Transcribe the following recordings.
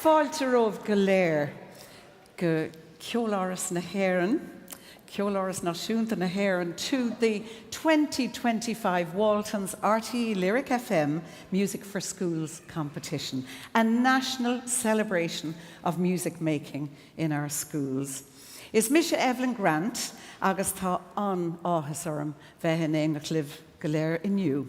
Fáilte Ó Doghair go Ceolóras na hÉireann, Ceolóras Náisiúnta na hÉireann, to the 2025 Waltons RTÉ Lyric FM Music for Schools competition, a national celebration of music making in our schools. Is Misha Evelyn Grant agus tá an áthas orm bheith in éineach Galéir inniu.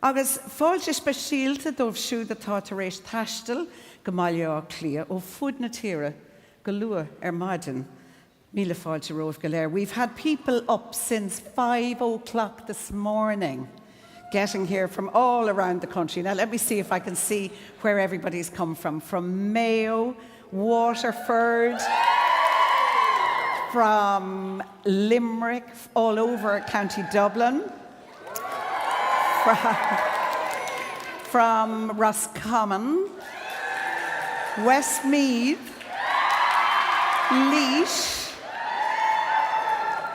Agus fáilte speisialta dómh siúd atá tar éis taistil go mbaile á clia ó fud na tíre go luath maidin míle fáilte Ó Doghair. We've had people up since 5 o'clock this morning getting here from all around the country. Now let me see if I can see where everybody's come from. From Mayo, Waterford, from Limerick, all over County Dublin, from Roscommon, Westmeath, Laochra,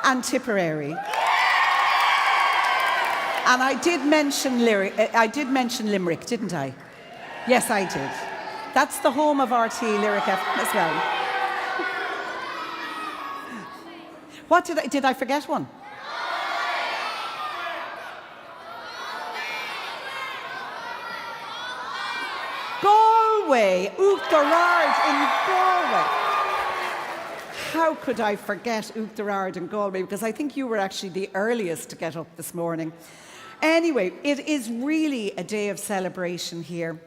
and Tipperary. And I did mention Limerick, didn't I? Yes, I did. That's the home of RTÉ Lyric FM as well. What did I forget one? Galway, Uachtarard in Galway. How could I forget Uachtarard in Galway? Because I think you were actually the earliest to get up this morning. Anyway, it is really a day of celebration here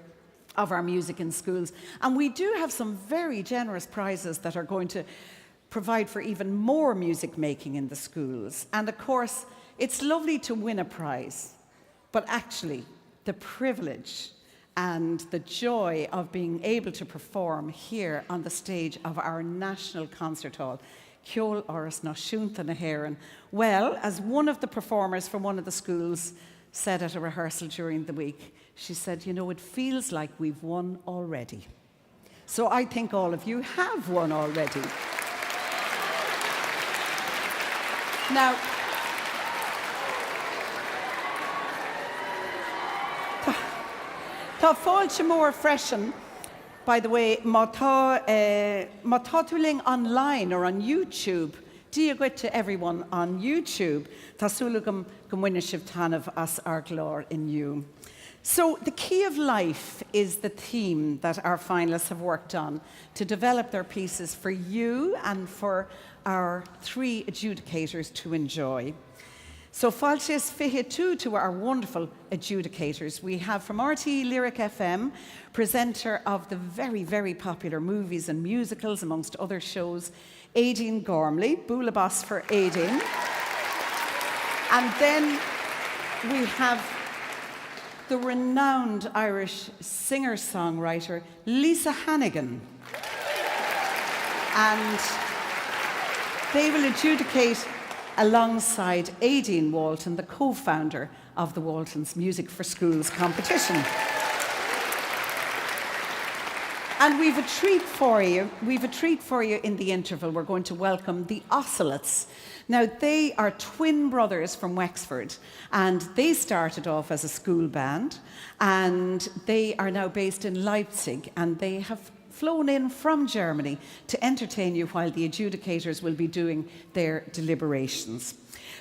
of our music in schools. And we do have some very generous prizes that are going to provide for even more music making in the schools. And of course, it's lovely to win a prize, but actually the privilege and the joy of being able to perform here on the stage of our National Concert Hall, Ceolóras Náisiúnta na hÉireann. Well, as one of the performers from one of the schools said at a rehearsal during the week, she said, you know, it feels like we've won already. So I think all of you have won already. Now, tá fáilte mór freisin, by the way, má tá tú ling online or on YouTube. Díagad to everyone on YouTube. Tá súla go mhaine sibh tainmh as Ardscoil inniu. So the key of life is the theme that our finalists have worked on to develop their pieces for you and for our 3 adjudicators to enjoy. So fáilte is fiche too to our wonderful adjudicators. We have from RTÉ Lyric FM, presenter of the very, very popular movies and musicals, amongst other shows, Aideen Gormley, Boolabos for Aideen. And then we have the renowned Irish singer-songwriter Lisa Hannigan. And they will adjudicate alongside Aideen Walton, the co-founder of the Waltons Music for Schools competition. And we've a treat for you. We've a treat for you in the interval. We're going to welcome the Ocelots. Now, they are twin brothers from Wexford, and they started off as a school band, and they are now based in Leipzig, and they have flown in from Germany to entertain you while the adjudicators will be doing their deliberations.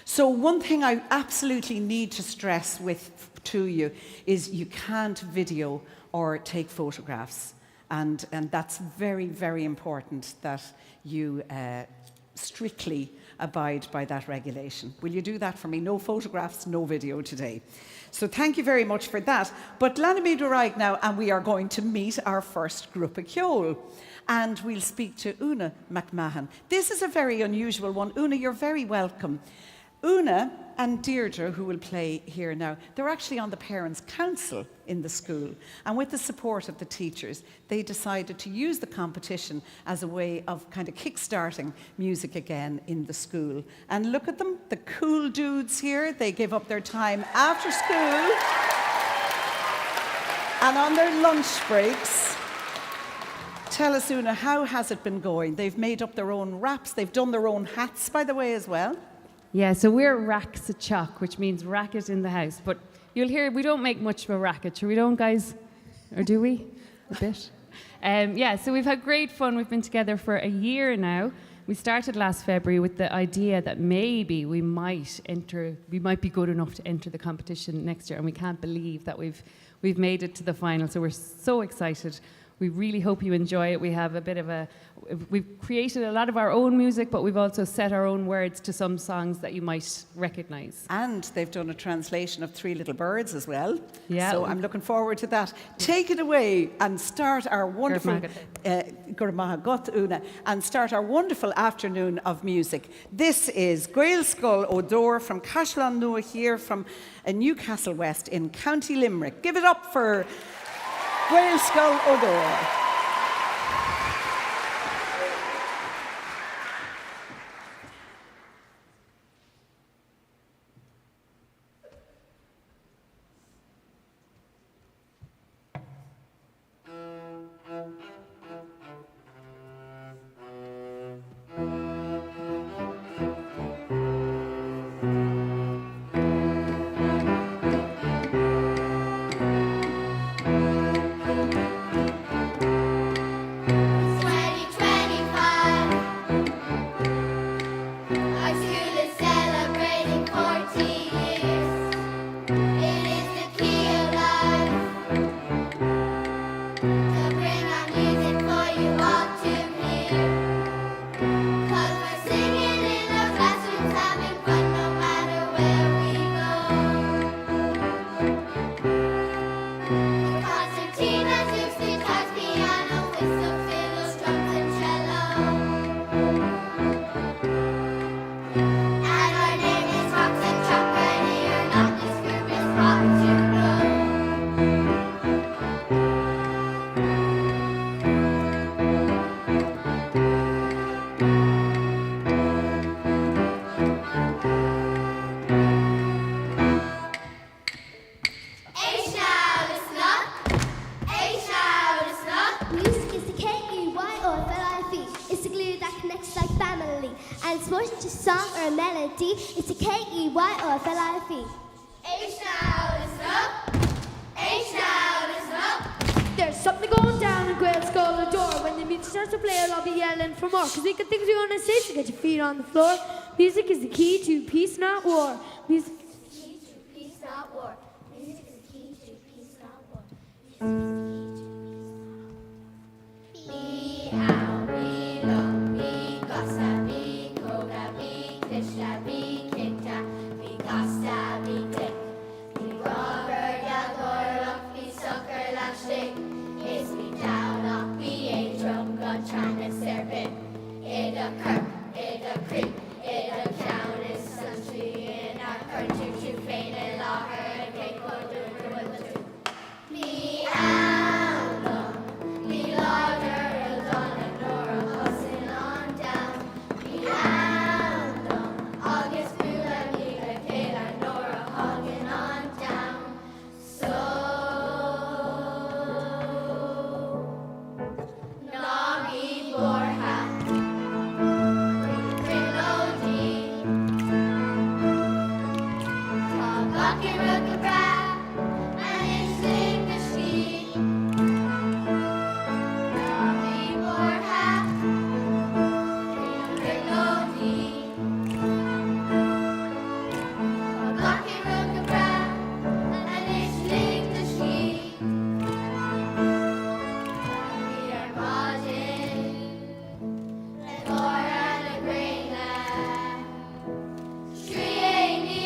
So one thing I absolutely need to stress to you is you can't video or take photographs. And that's very, very important that you strictly abide by that regulation. Will you do that for me? No photographs, no video today. So thank you very much for that. But Lanimid right now, and we are going to meet our first group of Ceol. And we'll speak to Una McMahon. This is a very unusual one. Una, you're very welcome. Una and Deirdre, who will play here now, they're actually on the Parents' Council in the school. And with the support of the teachers, they decided to use the competition as a way of kind of kick-starting music again in the school. And look at them, the cool dudes here. They give up their time after school and on their lunch breaks. Tell us, Una, how has it been going? They've made up their own wraps. They've done their own hats, by the way, as well. Yeah, so we're Racks a Chalk, which means racket in the house. But you'll hear we don't make much of a racket, sure we don't, guys? Or do we? A bit? Yeah, so we've had great fun. We've been together for a year now. We started last February with the idea that maybe we might be good enough to enter the competition next year, and we can't believe that we've made it to the final. So we're so excited. We really hope you enjoy it. We have we've created a lot of our own music, but we've also set our own words to some songs that you might recognise. And they've done a translation of Three Little Birds as well. Yeah. So I'm looking forward to that. Take it away and start our wonderful and start our wonderful afternoon of music. This is Gaelscoil Ó Doghair from Caisleáin Nua here from Newcastle West in County Limerick. Give it up for Gaelscoil Ó Doghair. It's a K-E-Y-O-F-L-I-F-E. There's something going down in Gaelscoil Ó Doghair. When the music starts to play, I'll be yelling for more. Because we got things we want to say, so get your feet on the floor. Music is the key to peace, not war. Music is the key to peace, not war. Music is the key to peace, not war. Be how, be long, be gossa, be koga, be klishta, be kinta, be gosta, be tick, be robber, yagor, be sucker, lashtik, is be down, up, be a drum, gun, china, serpent, it a kirk, it a creek, it a count, is country, in our country, to faint, and Laochra, and cake, or do it, be out, long, be larger, done, and Nora, hustling on down, be out, long, August, Bula, be the kid, and Nora, hogging on down, so, Noggy, Borha, Melody, Bucky, Rookabra, and sing the sheep. Noggy, Borha, Melody, Bucky, Rookabra, and sing the sheep. We are buzzing, and Laura and the Greenland. Shreeni,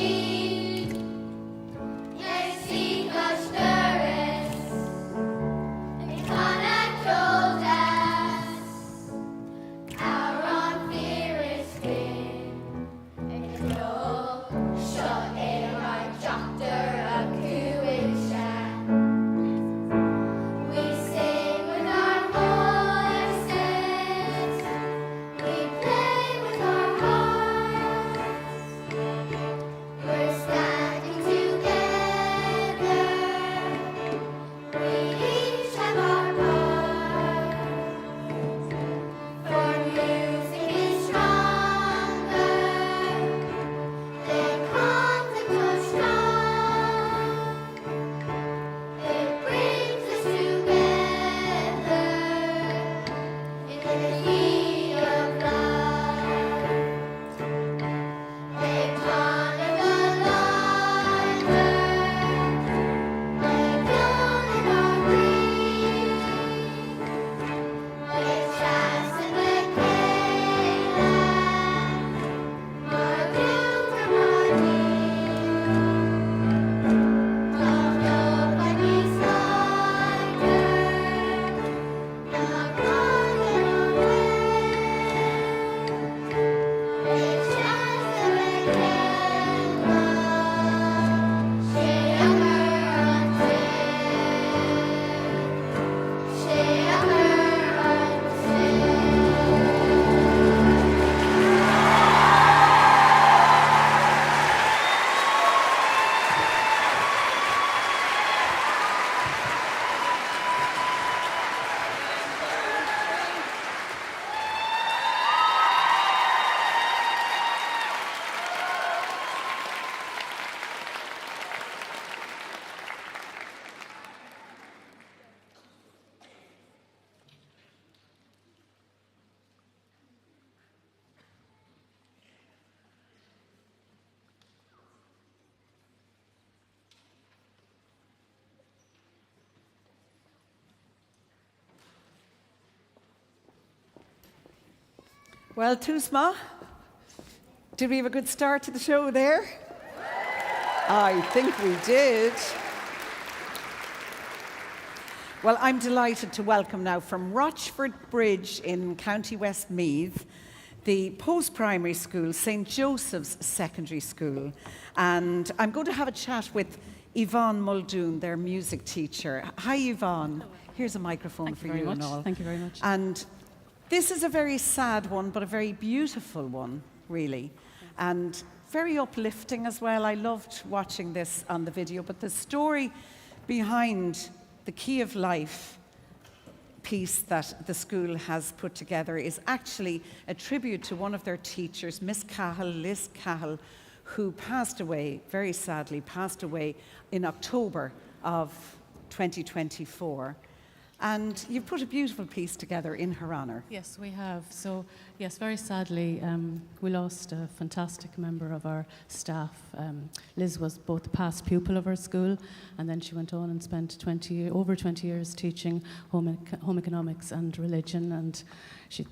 Well, Tusma, did we have a good start to the show there? I think we did. Well, I'm delighted to welcome now from Rochford Bridge in County Westmeath, the post-primary school, St. Joseph's Secondary School. And I'm going to have a chat with Yvonne Muldoon, their music teacher. Hi, Yvonne. Here's a microphone for you and all. Thank you very much. And this is a very sad one, but a very beautiful one, really. And very uplifting as well. I loved watching this on the video, but the story behind the Key of Life piece that the school has put together is actually a tribute to one of their teachers, Miss Cahill, Liz Cahill, who passed away, very sadly, passed away in October of 2024. And you've put a beautiful piece together in her honour. Yes, we have. So, yes, very sadly, we lost a fantastic member of our staff. Liz was both a past pupil of our school, and then she went on and spent over 20 years teaching home economics and religion, and she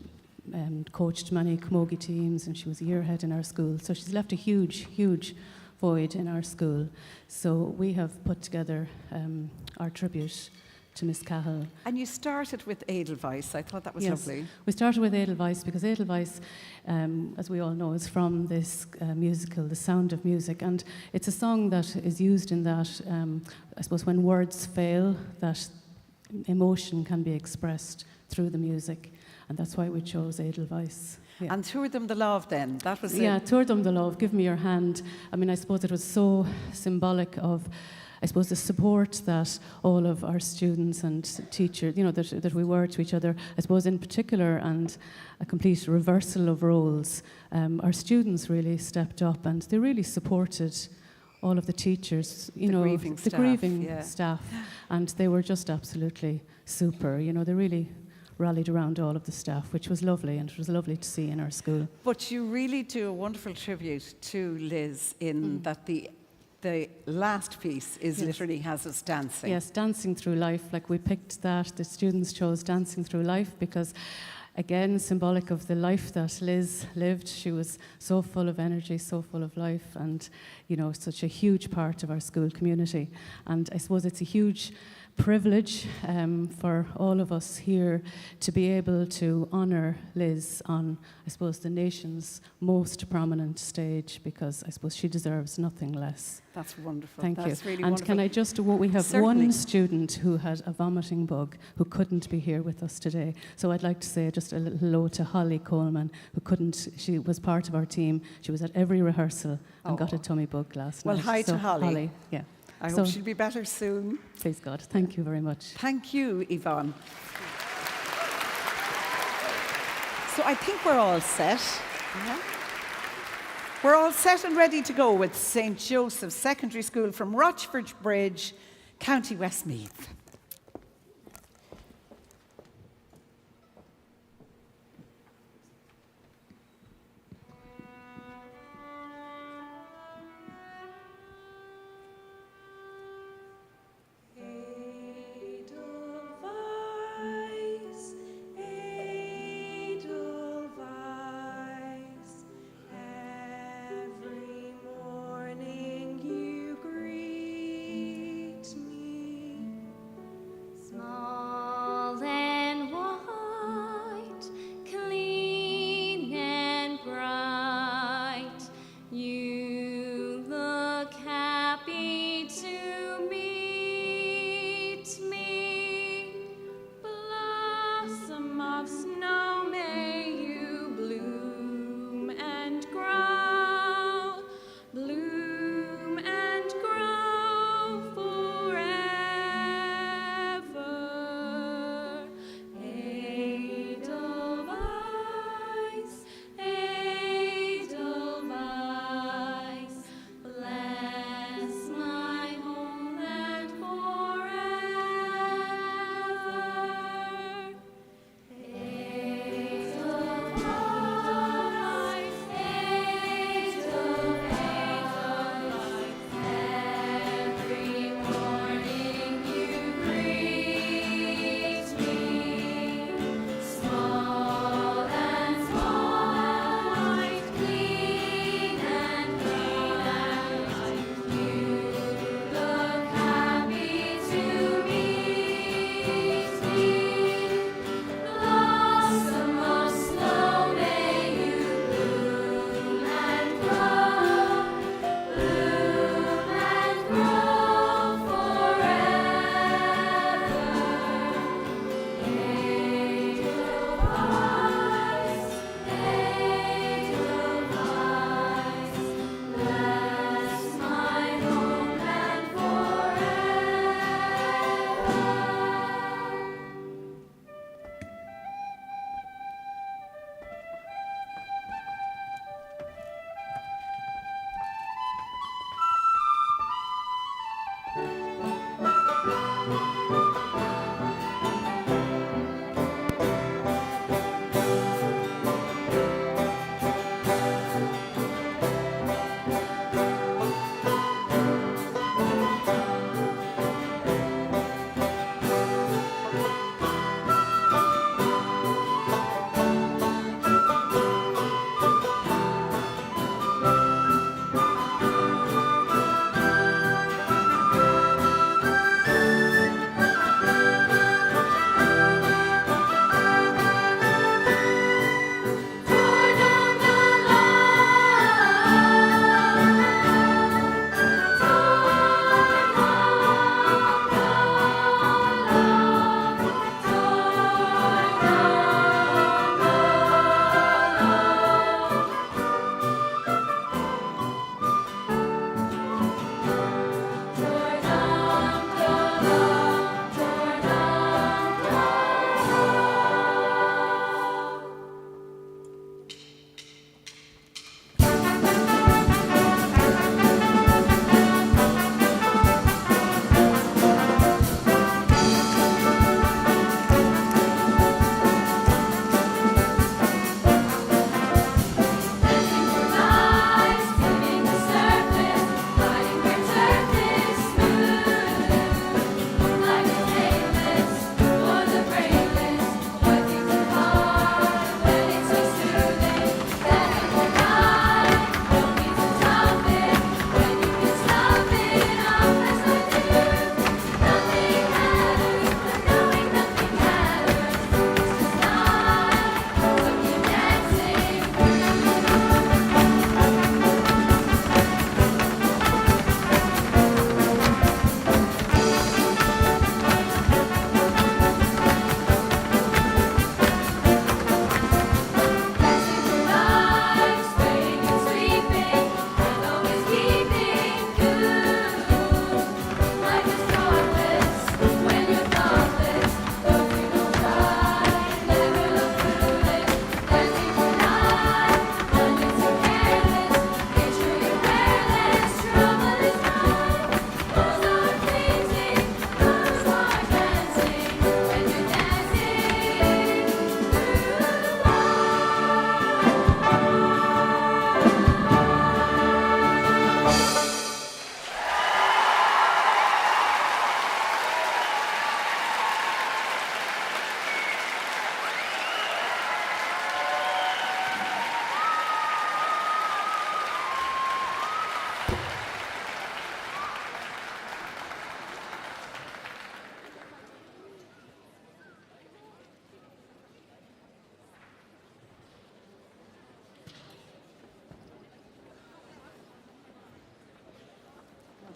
coached many camogie teams, and she was a year ahead in our school. So she's left a huge, huge void in our school. So we have put together our tribute to Miss Cahill. And you started with Edelweiss. I thought that was lovely. We started with Edelweiss because Edelweiss, as we all know, is from this musical, The Sound of Music. And it's a song that is used in that, I suppose, when words fail, that emotion can be expressed through the music. And that's why we chose Edelweiss. Yeah. And Tour Them the Love then, that was Yeah, it. Tour Them the Love, Give Me Your Hand. I mean, I suppose it was so symbolic of, I suppose, the support that all of our students and teachers, you know, that we were to each other, I suppose in particular, and a complete reversal of roles. Our students really stepped up and they really supported all of the teachers, you know, the grieving staff, and they were just absolutely super. You know, they really rallied around all of the staff, which was lovely, and it was lovely to see in our school. But you really do a wonderful tribute to Liz in that the last piece is literally has us dancing. Yes, dancing through life. Like we picked that, the students chose dancing through life because, again, symbolic of the life that Liz lived. She was so full of energy, so full of life, and, you know, such a huge part of our school community. And I suppose it's a huge privilege for all of us here to be able to honour Liz on, I suppose, the nation's most prominent stage, because I suppose she deserves nothing less. That's wonderful. Thank That's you. really and wonderful. can I just, we have Certainly. one student who had a vomiting bug who couldn't be here with us today. So I'd like to say just a little hello to Holly Coleman, who couldn't, she was part of our team. She was at every rehearsal and got a tummy bug last night. Well, hi to Holly. Holly, yeah. I hope she'll be better soon. Please God. Thank you very much. Thank you, Yvonne. So I think we're all set. Yeah. We're all set and ready to go with St. Joseph's Secondary School from Rochford Bridge, County Westmeath. Every morning you greet me.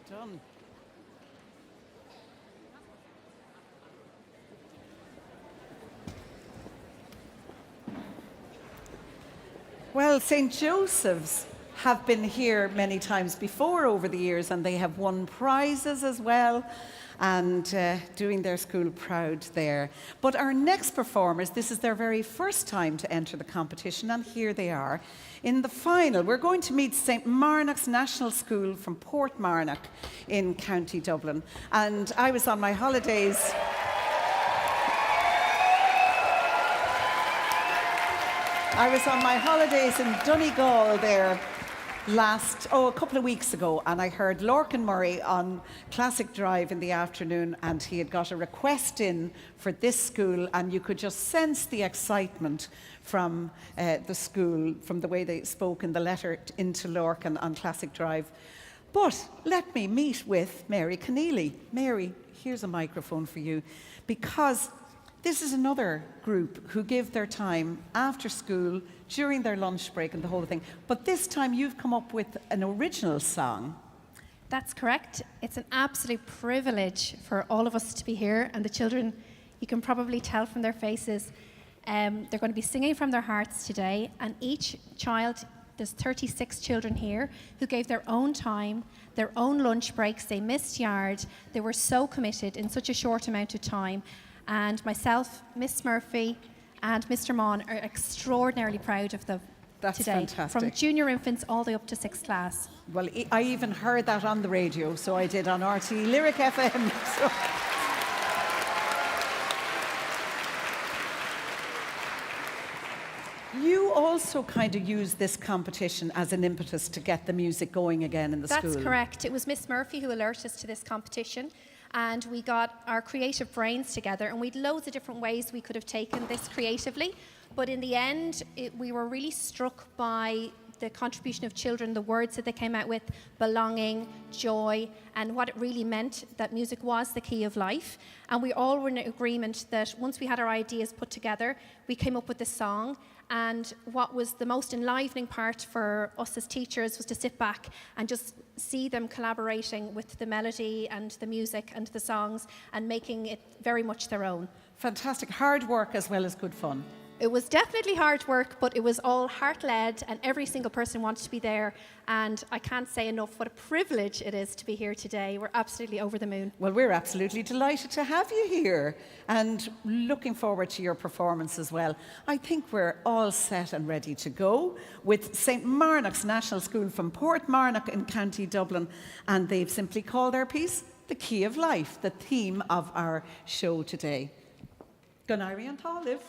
Done. Well, St. Joseph's have been here many times before over the years, and they have won prizes as well and doing their school proud there. But our next performers, this is their very first time to enter the competition, and here they are. In the final, we're going to meet St. Marnock's National School from Port Marnock in County Dublin. And I was on my holidays. I was on my holidays in Donegal there a couple of weeks ago, and I heard Lorcan Murray on Classic Drive in the afternoon, and he had got a request in for this school, and you could just sense the excitement from the school, from the way they spoke in the letter into Lorcan on Classic Drive. But let me meet with Mary Keneally. Mary, here's a microphone for you, because this is another group who give their time after school, during their lunch break and the whole thing. But this time you've come up with an original song. That's correct. It's an absolute privilege for all of us to be here, and the children, you can probably tell from their faces, they're going to be singing from their hearts today, and each child, there's 36 children here who gave their own time, their own lunch breaks, they missed yard, they were so committed in such a short amount of time, and myself, Miss Murphy, and Mr. Mon are extraordinarily proud of them That's today. fantastic. From junior infants all the way up to 6th class. Well, I even heard that on the radio, so I did on RTÉ Lyric FM. So also kind of used this competition as an impetus to get the music going again in the school. That's correct. It was Miss Murphy who alerted us to this competition, and we got our creative brains together, and we had loads of different ways we could have taken this creatively. But in the end, we were really struck by the contribution of children, the words that they came out with, belonging, joy, and what it really meant that music was the key of life. And we all were in agreement that once we had our ideas put together, we came up with this song. And what was the most enlivening part for us as teachers was to sit back and just see them collaborating with the melody and the music and the songs and making it very much their own. Fantastic. Hard work as well as good fun. It was definitely hard work, but it was all heart-led, and every single person wanted to be there. And I can't say enough what a privilege it is to be here today. We're absolutely over the moon. Well, we're absolutely delighted to have you here and looking forward to your performance as well. I think we're all set and ready to go with St. Marnock's National School from Port Marnock in County Dublin, and they've simply called their piece The Key of Life, the theme of our show today. Gunari and Táliv.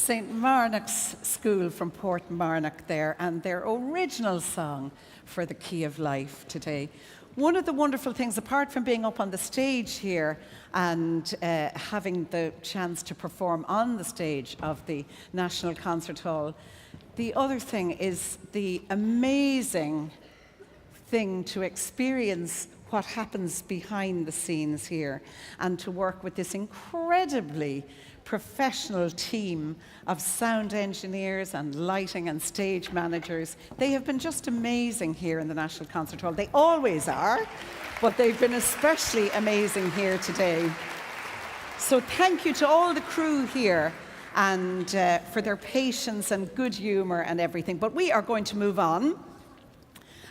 St. Marnock's School from Port Marnock there, and their original song for the Key of Life today. One of the wonderful things, apart from being up on the stage here and having the chance to perform on the stage of the National Concert Hall, the other thing is the amazing thing to experience what happens behind the scenes here and to work with this incredibly professional team of sound engineers and lighting and stage managers. They have been just amazing here in the National Concert Hall. They always are, but they've been especially amazing here today. So thank you to all the crew here and for their patience and good humour and everything. But we are going to move on.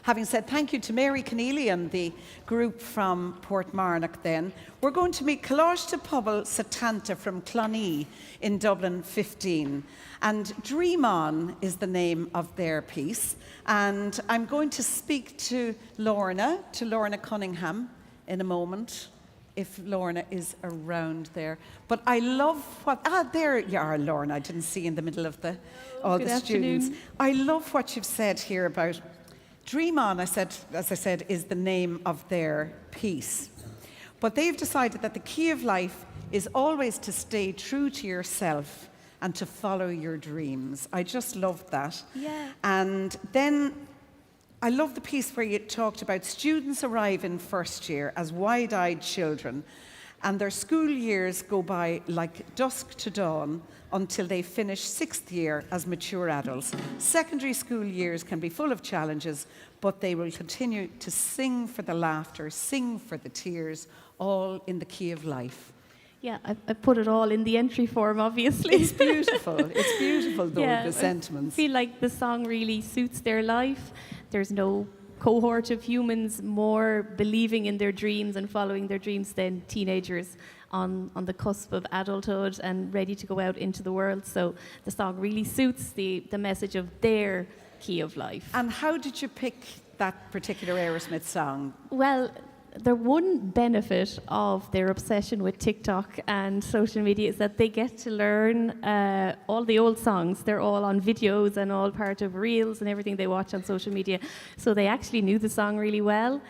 Having said thank you to Mary Keneally and the group from Port Marnock then, we're going to meet Coláiste, Pobail, Satanta from Clonee in Dublin 15. And Dream On is the name of their piece. And I'm going to speak to Lorna Cunningham in a moment, if Lorna is around there. But I love what, there you are, Lorna. I didn't see in the middle of all the students. I love what you've said here about Dream On, as I said, is the name of their piece. But they've decided that the key of life is always to stay true to yourself and to follow your dreams. I just love that. Yeah. And then I love the piece where you talked about students arrive in first year as wide-eyed children, and their school years go by like dusk to dawn until they finish sixth year as mature adults. Secondary school years can be full of challenges, but they will continue to sing for the laughter, sing for the tears, all in the key of life. Yeah, I put it all in the entry form, obviously. It's beautiful. It's beautiful, though, yeah, the sentiments. I feel like the song really suits their life. There's no cohort of humans more believing in their dreams and following their dreams than teenagers on the cusp of adulthood and ready to go out into the world. So the song really suits the message of their key of life. And how did you pick that particular Aerosmith song? Well, the one benefit of their obsession with TikTok and social media is that they get to learn all the old songs. They're all on videos and all part of reels and everything they watch on social media. So they actually knew the song really well.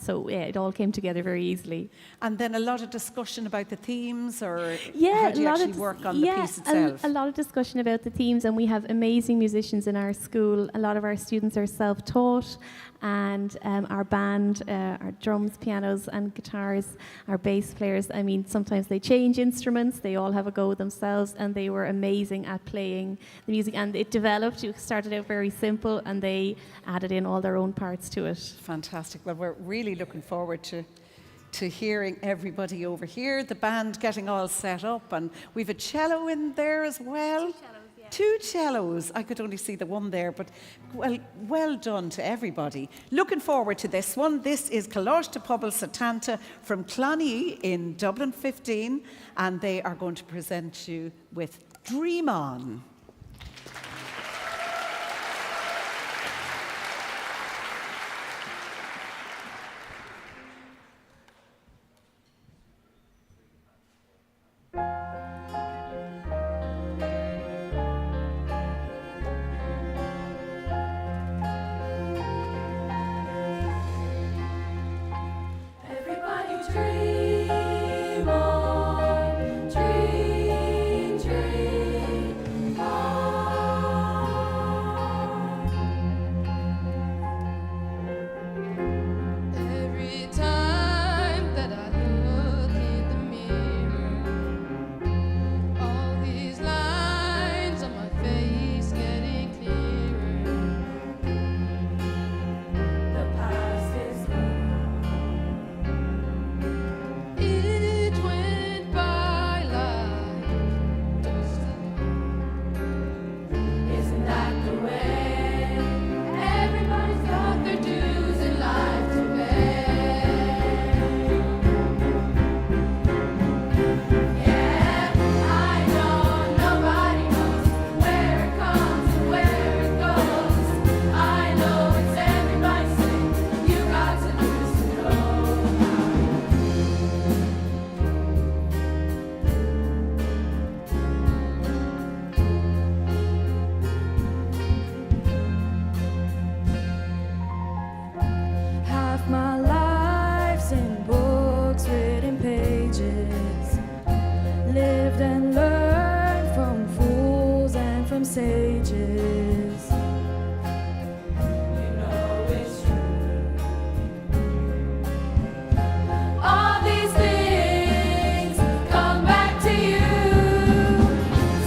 So yeah, it all came together very easily. And then a lot of discussion about the themes, or yeah, how do you actually work on the piece itself? A lot of discussion about the themes, and we have amazing musicians in our school. A lot of our students are self-taught, and our band, our drums, pianos and guitars, our bass players, I mean, sometimes they change instruments, they all have a go themselves, and they were amazing at playing the music. And it developed, it started out very simple, and they added in all their own parts to it. Fantastic. Well, we're really looking forward to hearing everybody over here, the band getting all set up, and we've a cello in there as well. Two cellos. I could only see the one there, but well done to everybody. Looking forward to this one. This is Coláiste, Pobail, Satanta from Clonee in Dublin 15, and they are going to present you with Dream On. Dream on, dream, dream. sages. You know it's true. All these things come back to you.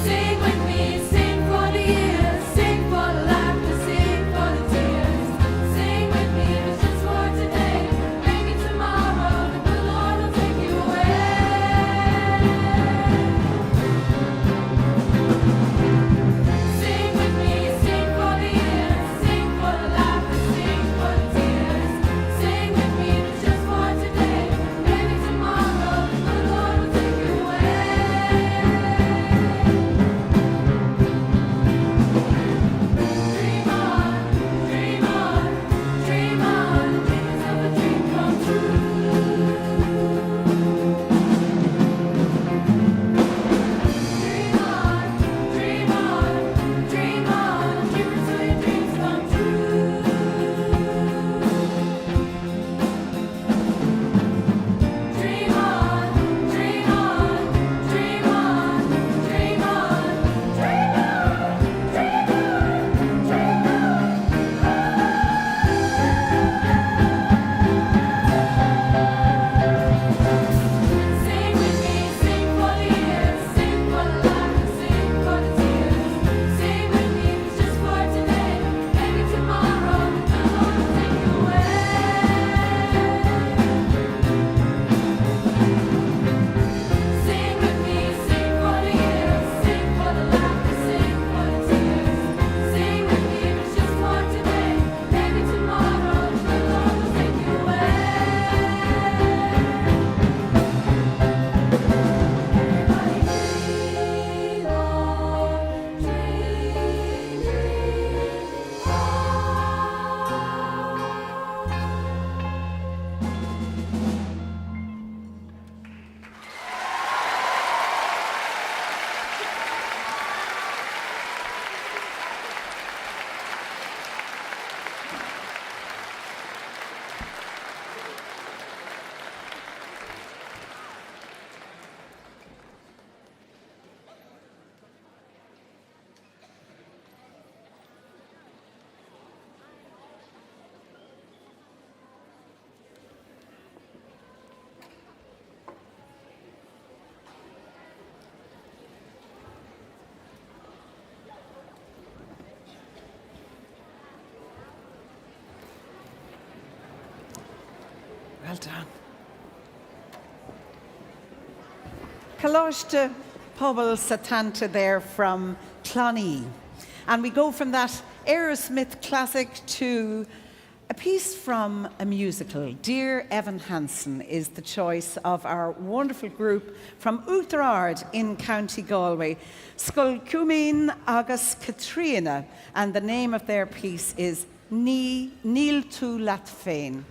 Sing with me, sing for the years, sing for the laughter, sing for the tears. Sing with me, it's just for today. Maybe tomorrow the Lord will take you away. Sing with me, sing for the years, sing for the laughter, sing for the tears. Sing with me, it's just for today. Maybe tomorrow the Lord will take you away. Dream on, dream on, dream on. Dreams of a dream come true. Dream on, dream on, dream on. Dream until your dreams come true. Dream on, dream on, dream on, dream on, dream on, dream Sing with me, sing for the years, sing for the laughter, sing for the tears. Sing with me, it's just for today. Maybe tomorrow the Lord will take you away. Sing with me, sing for the years, sing for the laughter, sing for the tears. Sing with me, it's just for today. Maybe tomorrow the Lord will take you away. Everybody dream on, dream, dream on. Well done. Coláiste, Pobail, Satanta there from Clonee. And we go from that Aerosmith classic to a piece from a musical. Dear Evan Hansen is the choice of our wonderful group from Ard in County Galway. Scoil Chuimín agus Katrina. And the name of their piece is Níl tú leat féin.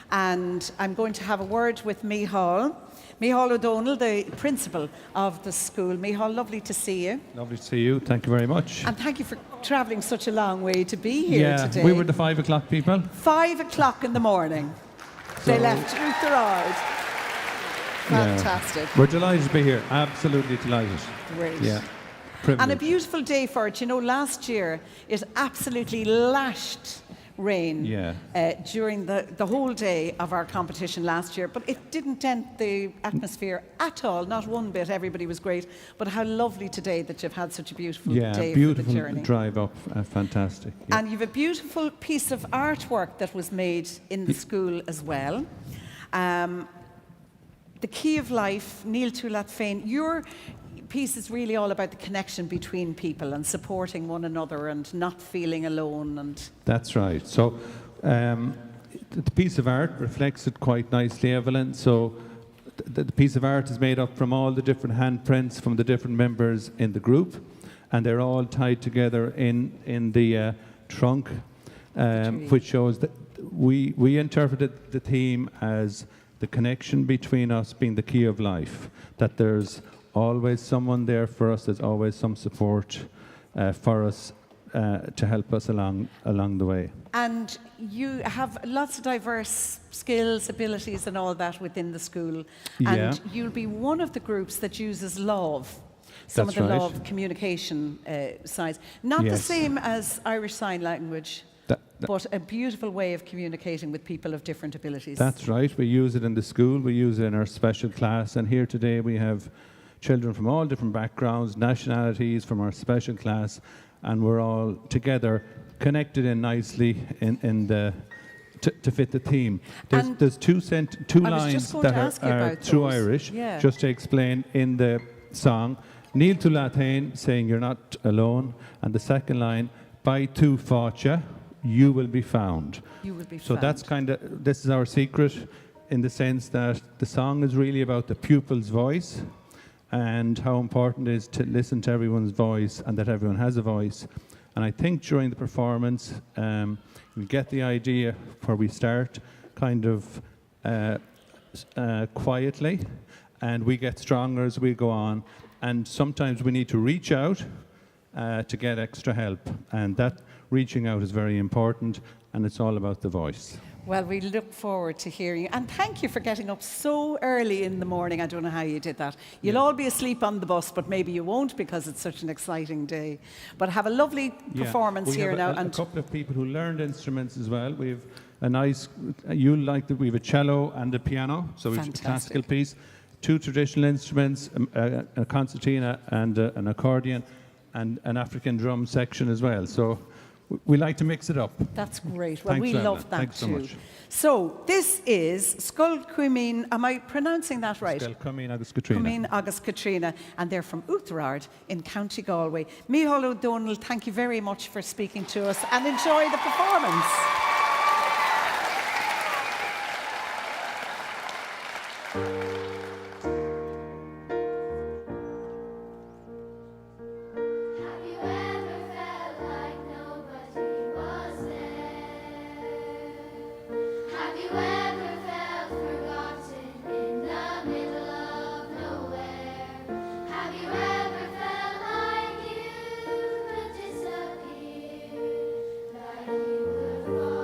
And I'm going to have a word with Micheál O'Donnell, the principal of the school. Micheál, lovely to see you. Lovely to see you. Thank you very much. And thank you for travelling such a long way to be here today. We were the 5 o'clock people. 5 o'clock in the morning. They left Ard. Fantastic. We're delighted to be here. Absolutely delighted. Great. Yeah. Privilege. And a beautiful day for it. You know, last year it absolutely lashed rain during the whole day of our competition last year, but it didn't dent the atmosphere at all, not one bit. Everybody was great, but how lovely today that you've had such a beautiful day beautiful for the journey. Drive up, fantastic. Yeah. And you've a beautiful piece of artwork that was made in the school as well. The Key of Life, Níl tú leat féin. Your piece is really all about the connection between people and supporting one another and not feeling alone. And that's right. So the piece of art reflects it quite nicely, Evelyn. So the piece of art is made up from all the different handprints from the different members in the group, and they're all tied together in the trunk, which shows that we interpreted the theme as the connection between us being the key of life, that there's always someone there for us, there's always some support for us to help us along the way. And you have lots of diverse skills, abilities and all that within the school. And you'll be one of the groups that uses love some That's of the right. love communication sides. Not the Yes. same as Irish Sign Language, That- but a beautiful way of communicating with people of different abilities. That's right. We use it in the school. We use it in our special class. And here today we have children from all different backgrounds, nationalities from our special class, and we're all together, connected in nicely in the to fit the theme. And There's two I was just lines going that to ask you are about true those. Irish, Yeah. just to explain in the song. Níl tú Latain, saying you're not alone, and the second line, by tú fáilte, you will be found. You will be So found. that's this is our secret, in the sense that the song is really about the pupil's voice and how important it is to listen to everyone's voice and that everyone has a voice. And I think during the performance, we get the idea where we start kind of quietly, and we get stronger as we go on. And sometimes we need to reach out to get extra help. And that reaching out is very important, and it's all about the voice. Well, we look forward to hearing you. And thank you for getting up so early in the morning. I don't know how you did that. You'll all be asleep on the bus, but maybe you won't because it's such an exciting day. But have a lovely performance we here have now. a And couple of people who learned instruments as well. We've a nice, you'll like that, we have a cello and a piano, so we've a classical Fantastic. piece, two traditional instruments, a concertina and an accordion, and an African drum section as well. So we like to mix it up. that's great. Well, Thanks, we Ella. love that Thanks so too. much. So this is Scoil Chuimín. Am I pronouncing that right? Scoil Chuimín agus Katrina. Chuimín agus Katrina, and they're from Outherard in County Galway. Micheál O'Donnell, thank you very much for speaking to us, and enjoy the performance. Have you ever felt like nobody was there? Have you ever felt forgotten in the middle of nowhere? Have you ever felt like you could disappear? Like you could fall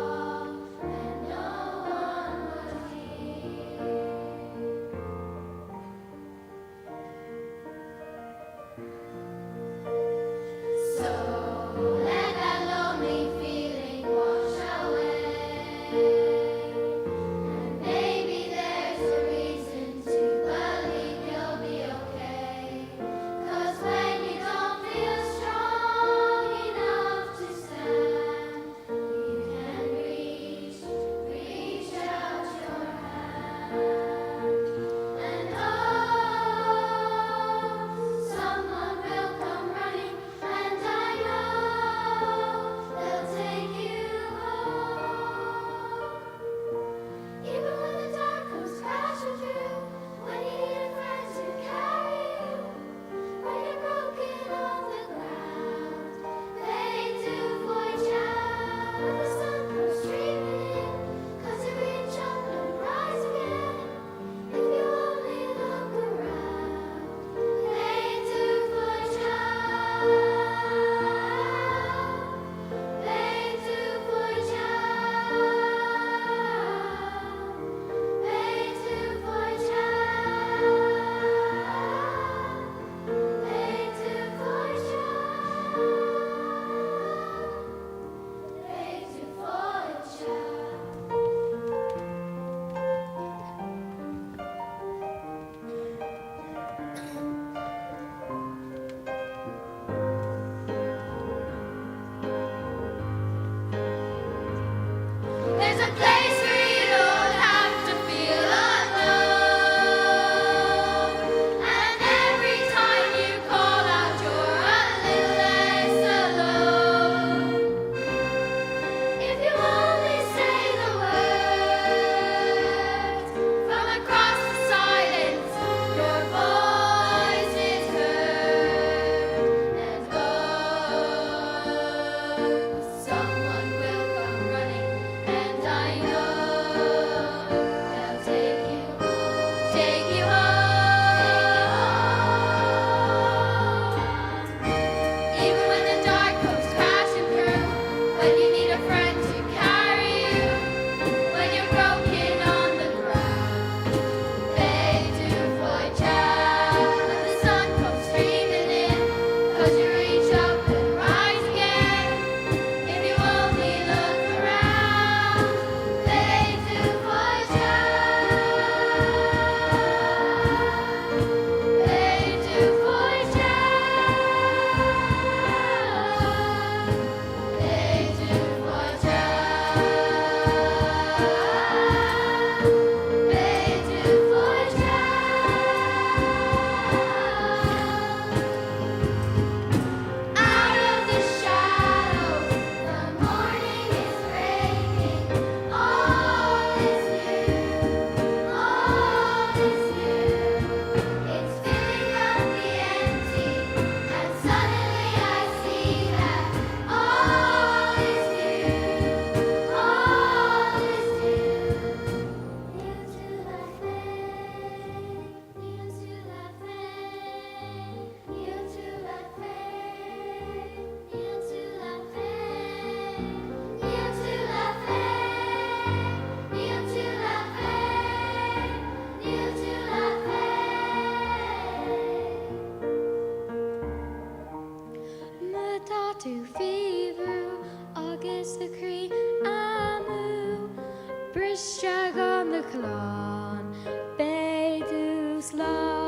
Tatu Fever, August the Cree Amu, Bristag on the Clon, Beidú Slán.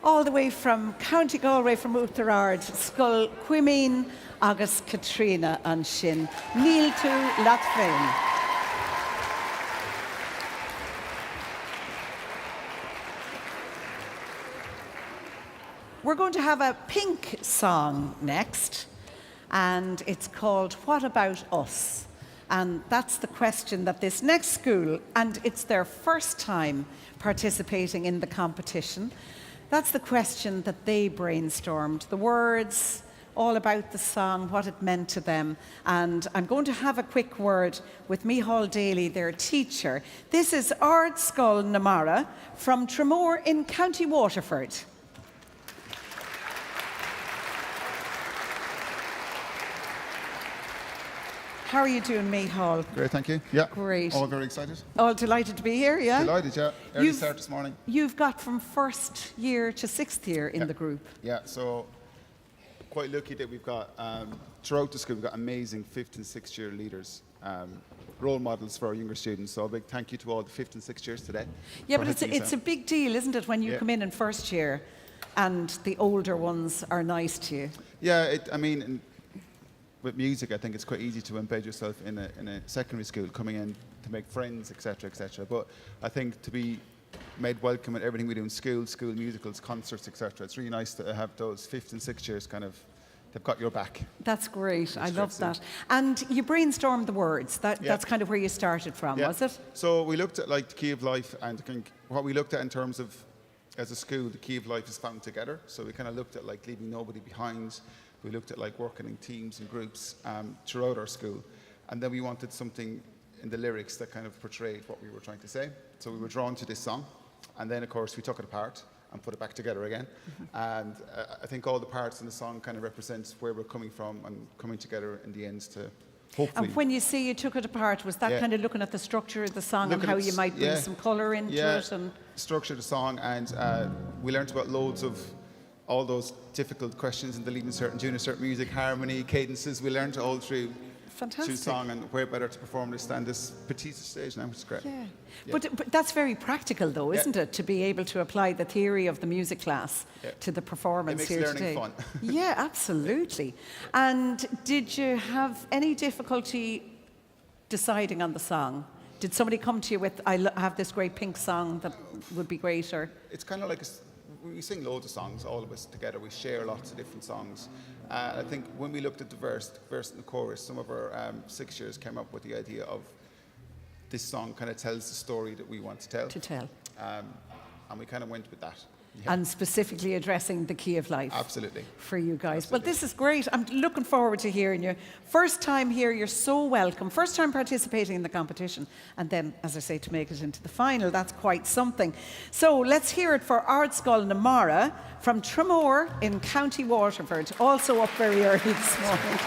All the way from County Galway, from Uachtarard, Scoil Chuimín agus Katrina an sin. Níl tú leat féin. We're going to have a pink song next, and it's called What About Us? And that's the question that this next school, and it's their first time participating in the competition, that's the question that they brainstormed. The words, all about the song, what it meant to them. And I'm going to have a quick word with Micheál Daly, their teacher. This is Ardscoil Namara from Tramore in County Waterford. How are you doing, Micheál? Great, thank you. Yeah. Great. All very excited. All delighted to be here, yeah? Delighted, yeah. Early start this morning. You've got from first year to sixth year in Yeah. the group. Yeah, so quite lucky that we've got, throughout the school, we've got amazing fifth and sixth year leaders, role models for our younger students. So a big thank you to all the fifth and sixth years today. Yeah, for but helping us it's out. a big deal, isn't it, when you Yeah. come in first year and the older ones are nice to you? Yeah, I mean, with music, I think it's quite easy to embed yourself in a secondary school, coming in to make friends, etc., etc. But I think to be made welcome at everything we do in school musicals, concerts, etc. It's really nice to have those fifth and sixth years kind of, they've got your back. That's great. I love stressed that. And you brainstormed the words. That's kind of where you started from, Yeah. was it? So we looked at like the key of life, and I think what we looked at in terms of, as a school, the key of life is found together. So we kind of looked at like leaving nobody behind. We looked at like working in teams and groups throughout our school. And then we wanted something in the lyrics that kind of portrayed what we were trying to say. So we were drawn to this song. And then, of course, we took it apart and put it back together again. And I think all the parts in the song kind of represents where we're coming from and coming together in the end to hopefully... And when you say you took it apart, was that Yeah. kind of looking at the structure of the song Looking and how at you might bring yeah. some colour into Yeah, it? And structure the song, and we learned about loads of all those difficult questions in the leading cert and junior cert music, harmony, cadences. We learned all through fantastic. song, and where better to perform this than this petite stage now, which is great. Yeah. Yeah. But that's very practical, though, Yeah. isn't it? To be able to apply the theory of the music class Yeah. to the performance makes here learning today. fun. Yeah, absolutely. And did you have any difficulty deciding on the song? Did somebody come to you with, have this great pink song that would be great, or? It's kind of like we sing loads of songs, all of us together. We share lots of different songs. I think when we looked at the verse and the chorus, some of our sixth years came up with the idea of this song kind of tells the story that we want to tell. To tell. And we kind of went with that. Yeah. And specifically addressing the key of life. Absolutely. For you guys. Absolutely. Well, this is great. I'm looking forward to hearing you. First time here, you're so welcome. First time participating in the competition. And then, as I say, to make it into the final, that's quite something. So let's hear it for Ardscoil Namara from Tramore in County Waterford, also up very early this morning.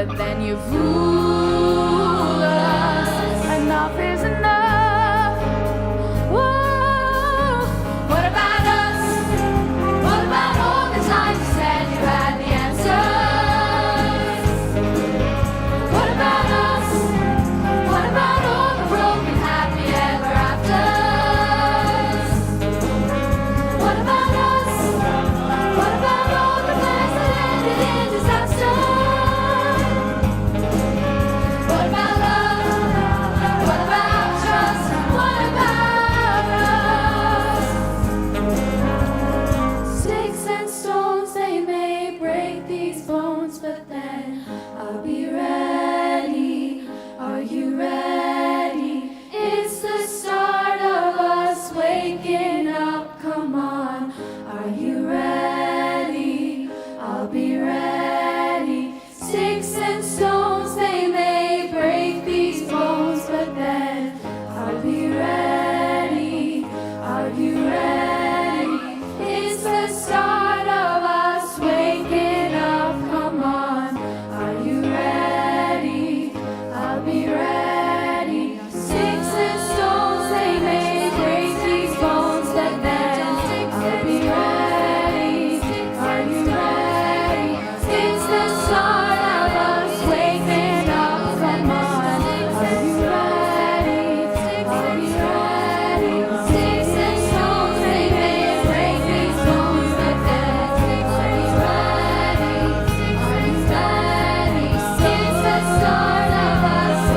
but then you fool us. Enough is enough. Whoa. What about us? What about all the times you said you had the answers? What about us? What about all the broken happy ever afters? What about us? What about all the plans that ended in disaster? What about love? What about trust? What about us? Sticks and stones, they may break these bones, but then I'll be ready. Are you ready? It's the start of us waking up. Come on, are you ready? I'll be ready. Sticks and stones, they may break these bones, but then I'll be ready. Are you ready? It's the start of us waking up. Come on, are you ready? I'll be ready. Sticks and stones, they may break these bones, but then I'll be ready. Are you ready? It's the start of us waking up. Come on, are you ready? Are you ready? Sticks and stones, they may break these bones, but then are you ready? Are you ready? It's the start of us waking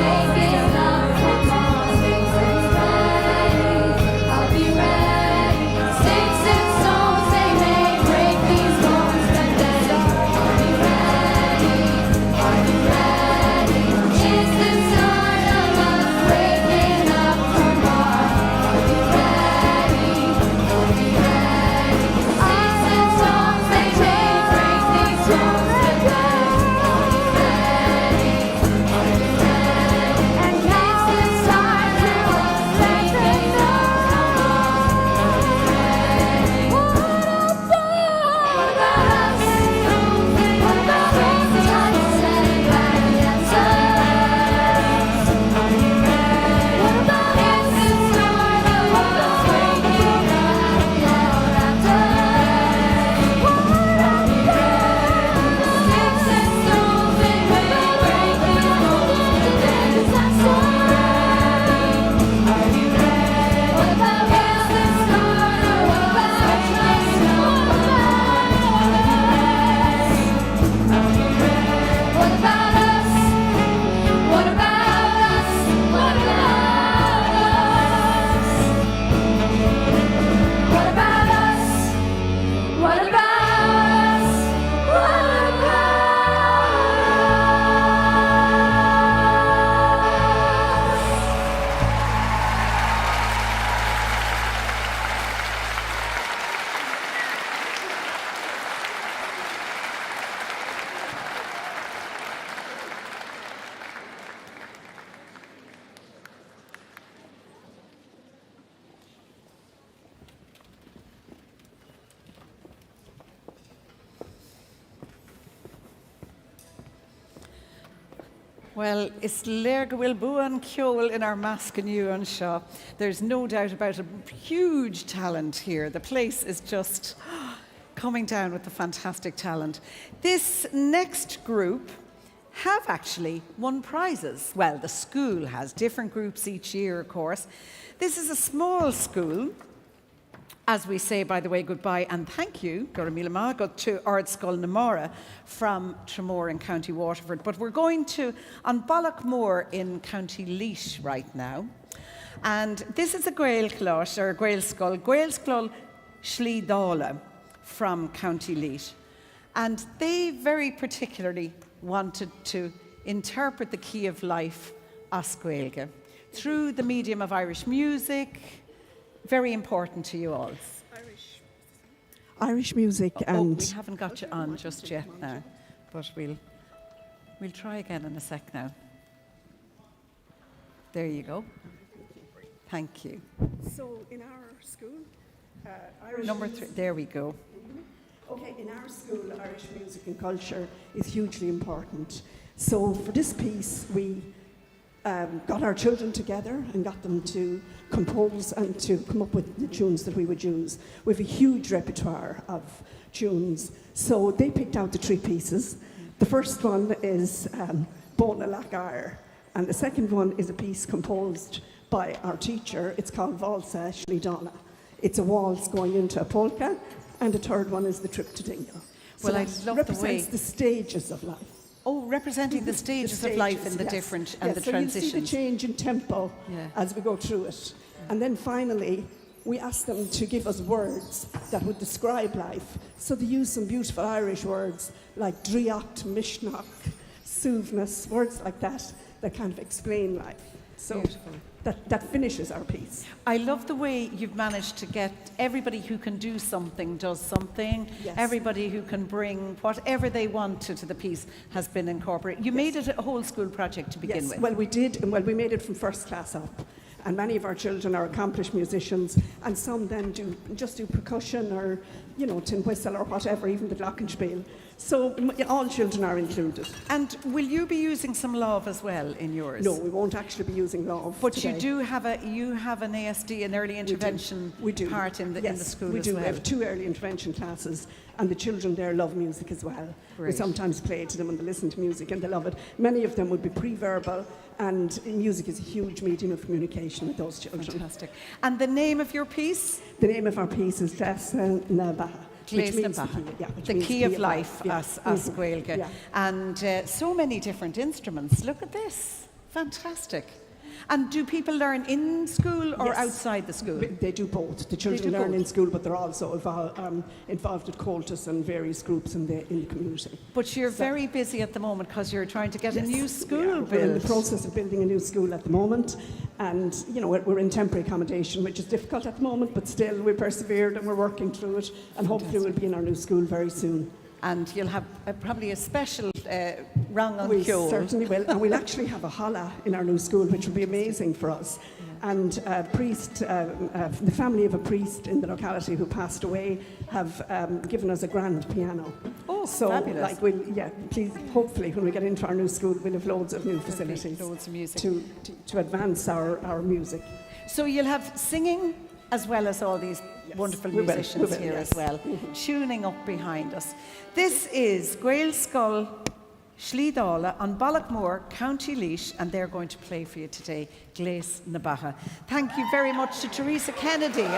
up. Come on, are you ready? I'll be ready. Sticks and stones, they may break these bones, but then are you ready? Are you ready? It's the start of us waking up. Come on, are you ready? Are you ready? Sticks and stones, they may break these bones, but then are you ready? Are you ready? And it's the start of us waking up. What about us? What about all the times you said you had the answers? Are you ready? What about it's the start of us waking up ever after? What about you ready? Sticks and stones, they may break these bones, but then it's not so. Are you ready? What about it's the start of us waking up? Are you ready? What about us? What about us? What about us? What about us? What about us? What about us? Well, is léir go bhfuil buan ceol in our measc aniu an seo. There's no doubt about a huge talent here. The place is just coming down with the fantastic talent. This next group have actually won prizes. Well, the school has different groups each year, of course. This is a small school. As we say, by the way, goodbye and thank you, Gora Míle Maith, to Ardscoil Namara from Tramore in County Waterford. But we're going to on Ballochmore in County Laochra right now. And this is a Gaelscoil, or Gaelscoil Chuimín from County Laochra. And they very particularly wanted to interpret the key of life as Gaeilge through the medium of Irish music. Very important to you all. Irish music and we haven't got you on just yet now, but we'll try again in a sec now. There you go. Thank you. so in our school, Irish Number 3, there we go. Okay, in our school, Irish music and culture is hugely important. So for this piece, we got our children together and got them to compose and to come up with the tunes that we would use. We have a huge repertoire of tunes. So they picked out the 3 pieces. The first one is Bóna Lachar, and the second one is a piece composed by our teacher. It's called Valsa Shlidala. It's a waltz going into a polka, and the third one is the trip to Dingle. So Well, I that love the way- represents the stages of life. Oh, representing the stages of life and the yes. different and the so you'll see the transitions. change in tempo Yeah. as we go through it. And then finally, we asked them to give us words that would describe life. So they used some beautiful Irish words like driacht, mishnock, suvness, words like that kind of explain life. So Beautiful. that finishes our piece. I love the way you've managed to get everybody who can do something does something. Yes. Everybody who can bring whatever they want to the piece has been incorporated. You made it a whole school project to begin Yes, with. well, we did. Well, we made it from first class up. And many of our children are accomplished musicians, and some then do percussion or, tin whistle or whatever, even the glockenspiel. So all children are included. And will you be using some love as well in yours? No, we won't actually be using love. But today. you do have an ASD, an early intervention We do. part in the Yes, school we as do. well. We have 2 early intervention classes, and the children there love music as well. We Great. sometimes play to them and they listen to music and they love it. Many of them would be pre-verbal, and music is a huge medium of communication with those children. Fantastic. And the name of your piece? The name of our piece is Glas na Baha. Which means The key of life, yeah. as Gaeilge. Yeah. And so many different instruments. Look at this. Fantastic. And do people learn in school or Yes. outside the school? They do both. The children do learn both. in school, but they're also involved at cultus and various groups in the community. But you're very busy at the moment because you're trying to get a Yes, new we school are. built. We're in the process of building a new school at the moment, and we're in temporary accommodation, which is difficult at the moment, but still we persevered and we're working through it, and hopefully we'll be in our new school very soon. And you'll have probably a special rang on We Kjol. certainly will, and we'll actually have a challah in our new school, which will be amazing for us. And a priest, the family of a priest in the locality who passed away, have given us a grand piano. Oh, so, fabulous. please, hopefully, when we get into our new school, we'll have loads of new facilities loads of music. to advance our music. So you'll have singing as well as all these wonderful we will, musicians we will, here yes. as well, tuning up behind us. This is Gaelscoil Shlidala on Ballachmore, County Laois, and they're going to play for you today, Glas na Baha. Thank you very much to Teresa Kennedy.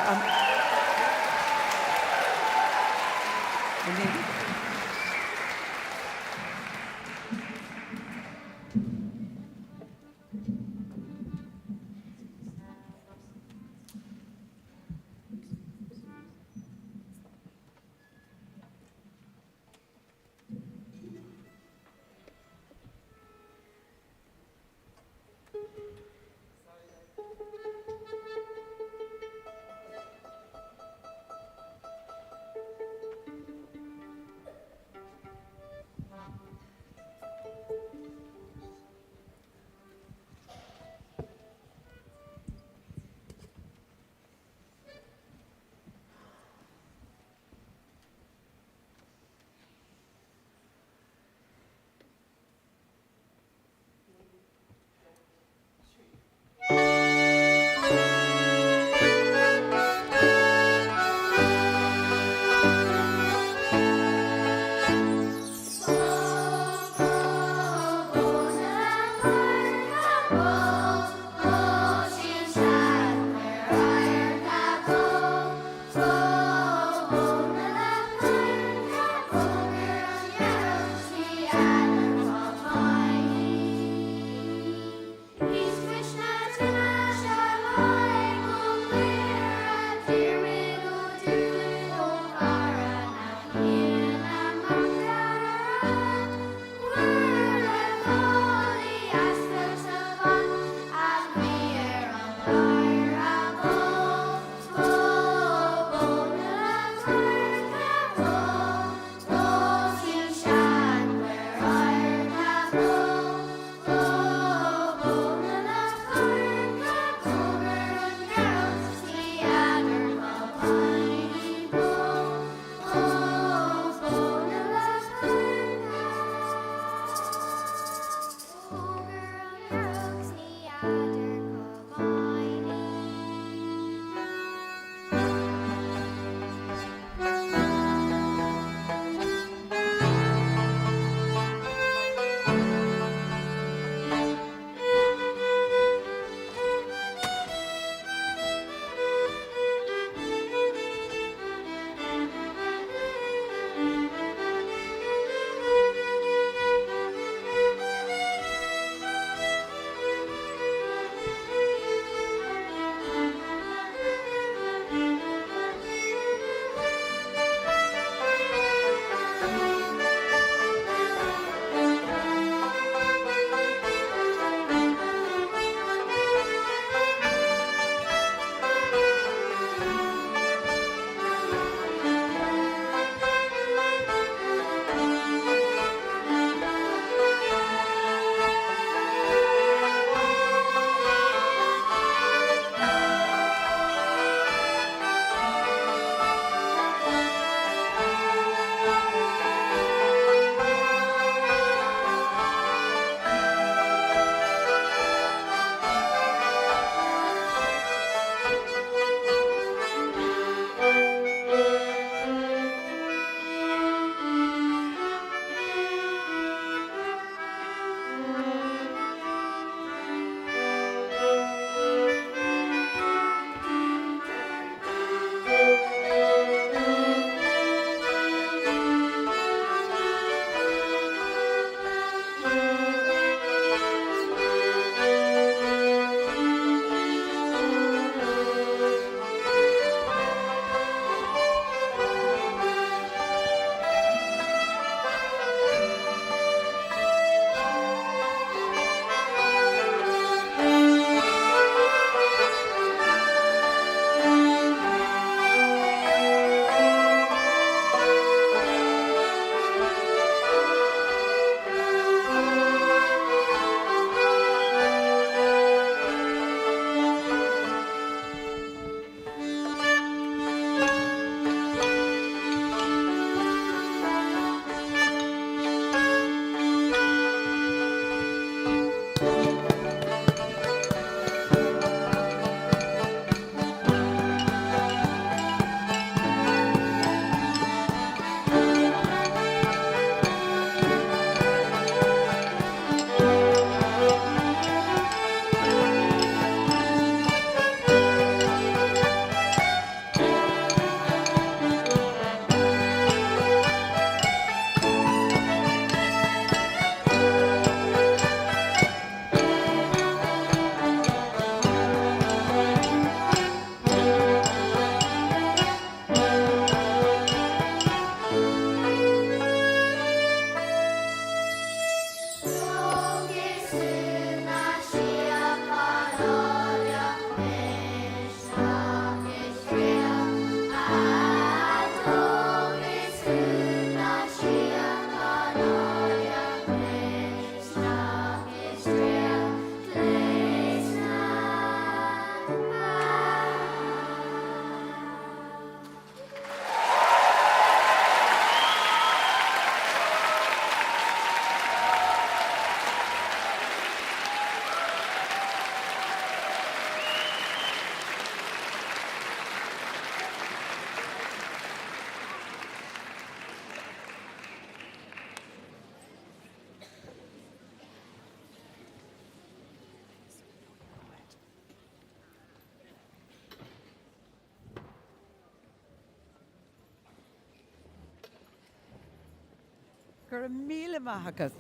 Gur míle maithagad.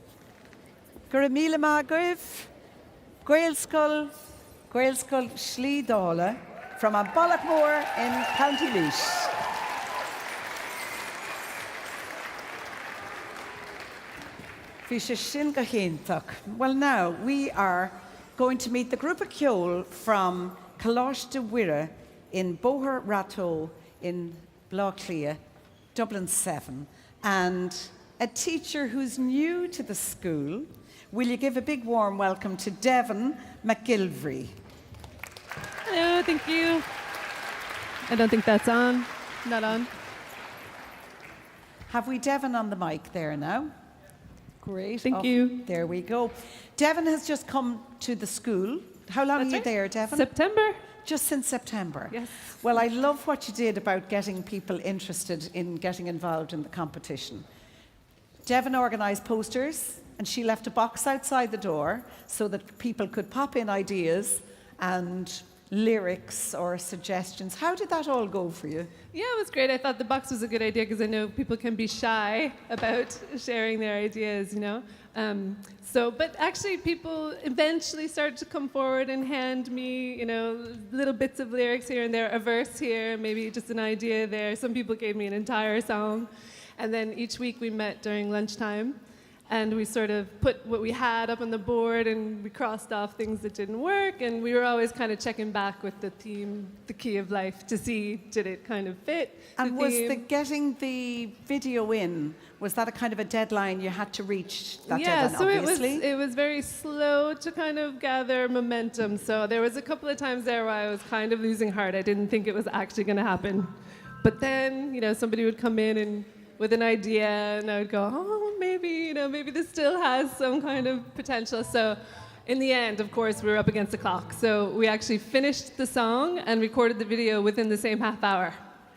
Gur míle maithagad. Gaelscoil Slídála from a Ballachmore in County Laois. Bhí sé sin go héantach. Well, now we are going to meet the group of Ceol from Coláiste in Bóthar Rató in Laochra, Dublin 7, and a teacher who's new to the school. Will you give a big warm welcome to Devon McGilvery? Hello, thank you. I don't think that's on. Not on. Have we Devon on the mic there now? Great. Thank you. There we go. Devon has just come to the school. How long That's are you right. there, Devon? September. Just since September. Yes. Well, I love what you did about getting people interested in getting involved in the competition. Devon organised posters, and she left a box outside the door so that people could pop in ideas and lyrics or suggestions. How did that all go for you? Yeah, it was great. I thought the box was a good idea because I know people can be shy about sharing their ideas, you know. But actually people eventually started to come forward and hand me, you know, little bits of lyrics here and there, a verse here, maybe just an idea there. Some people gave me an entire song. And then each week we met during lunchtime and we sort of put what we had up on the board and we crossed off things that didn't work, and we were always kind of checking back with the theme, the key of life, to see did it kind of fit. And was getting the video in, was that a kind of a deadline you had to reach that deadline, so obviously? it was very slow to kind of gather momentum. So there was a couple of times there where I was kind of losing heart. I didn't think it was actually going to happen. But then, you know, somebody would come in and with an idea, and I would go, oh, maybe this still has some kind of potential. So in the end, of course, we were up against the clock. So we actually finished the song and recorded the video within the same half hour.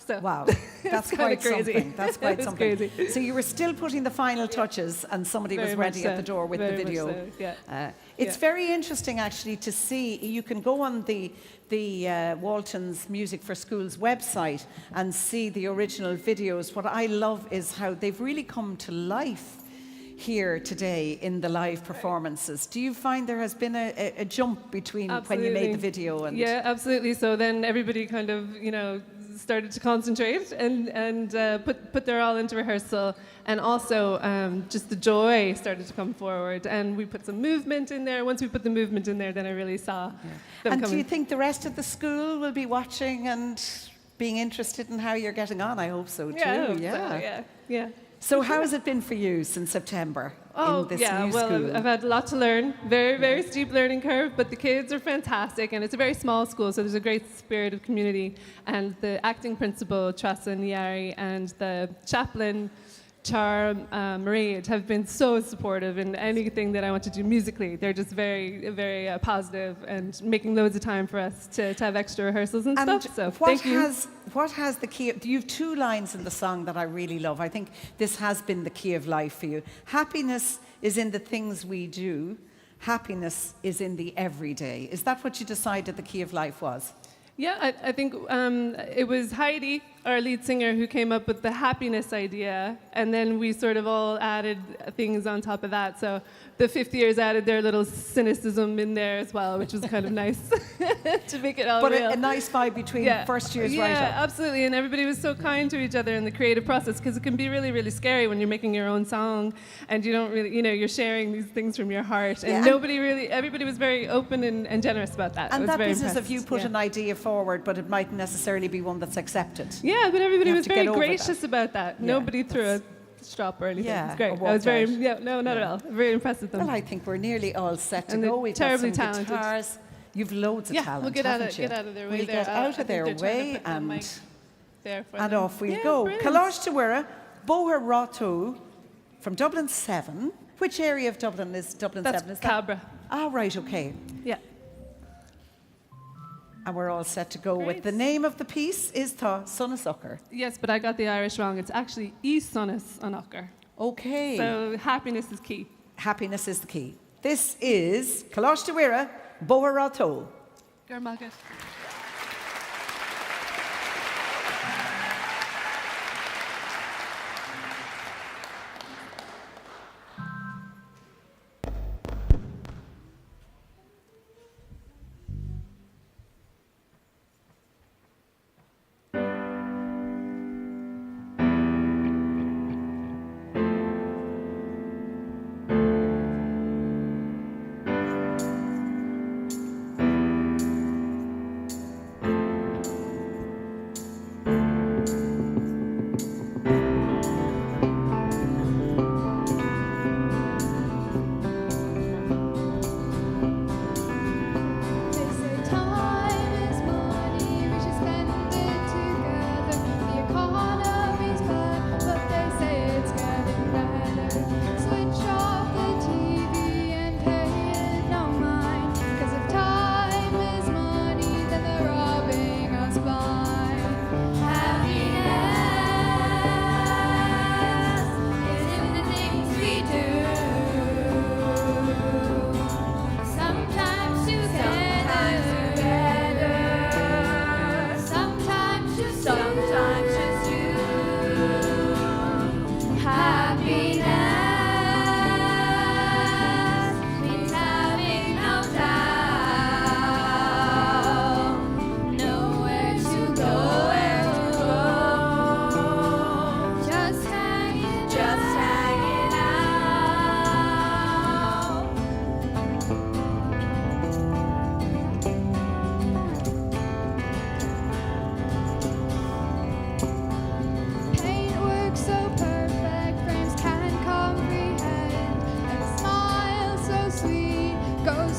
So Wow, that's quite crazy. something. That's quite It's something. crazy. So you were still putting the final touches, and somebody was Very ready much at the so. door with the Very much video. so, yeah. It's Yeah. very interesting, actually, to see. You can go on the Waltons Music for Schools website and see the original videos. What I love is how they've really come to life here today in the live performances. Do you find there has been a jump between when you made the video and... Yeah, absolutely. So then everybody kind of, you know, started to concentrate and put their all into rehearsal, and also just the joy started to come forward, and we put some movement in there. Once we put the movement in there, then I really saw them And coming. do you think the rest of the school will be watching and being interested in how you're getting on? I hope so too. Yeah, I hope so, yeah. So how has it been for you since September in this new well, school? I've had a lot to learn. Very, very steep learning curve, but the kids are fantastic, and it's a very small school, so there's a great spirit of community. And the acting principal, Trasa Nyari, and the chaplain, Char Marie, have been so supportive in anything that I want to do musically. They're just very, very positive and making loads of time for us to have extra rehearsals and stuff. So thank you. What has the key? You have two lines in the song that I really love. I think this has been the key of life for you. Happiness is in the things we do. Happiness is in the everyday. Is that what you decided the key of life was? Yeah, I think it was Heidi, our lead singer, who came up with the happiness idea, and then we sort of all added things on top of that. So the fifth years added their little cynicism in there as well, which was kind of nice to make it all But real. a nice vibe between first years right Yeah, up. absolutely, and everybody was so kind to each other in the creative process, because it can be really, really scary when you're making your own song and you don't really, you know, you're sharing these things from your heart, and everybody was very open and generous about that. I And was that very business of impressed. you put Yeah. an idea forward, but it mightn't necessarily be one that's accepted. Yeah, but everybody You have was to very get over gracious that. about that. Yeah, Nobody threw a strop or anything. Yeah, It was great. or I was walked very, out. not at all. Very impressed with them. Well, I think we're nearly all set to And go. they're We've terribly got some talented. guitars. You've loads of Yeah, talent, we'll get out haven't you? of their way We'll there. get I out of think their they're trying to way put the and mic there for and them. off we Yeah, go. brilliant. Coláiste Bóthar Rató from Dublin 7. Which area of Dublin is Dublin That's 7? Is Cabra. Ah, right, okay. Yeah. And we're all set to go with. Great. The name of the piece is Tá Sonas Ocker. Yes, but I got the Irish wrong. It's actually Sonas an Ocker. Okay. So happiness is key. Happiness is the key. This is Coláiste Bóthar Rató. Garmagat.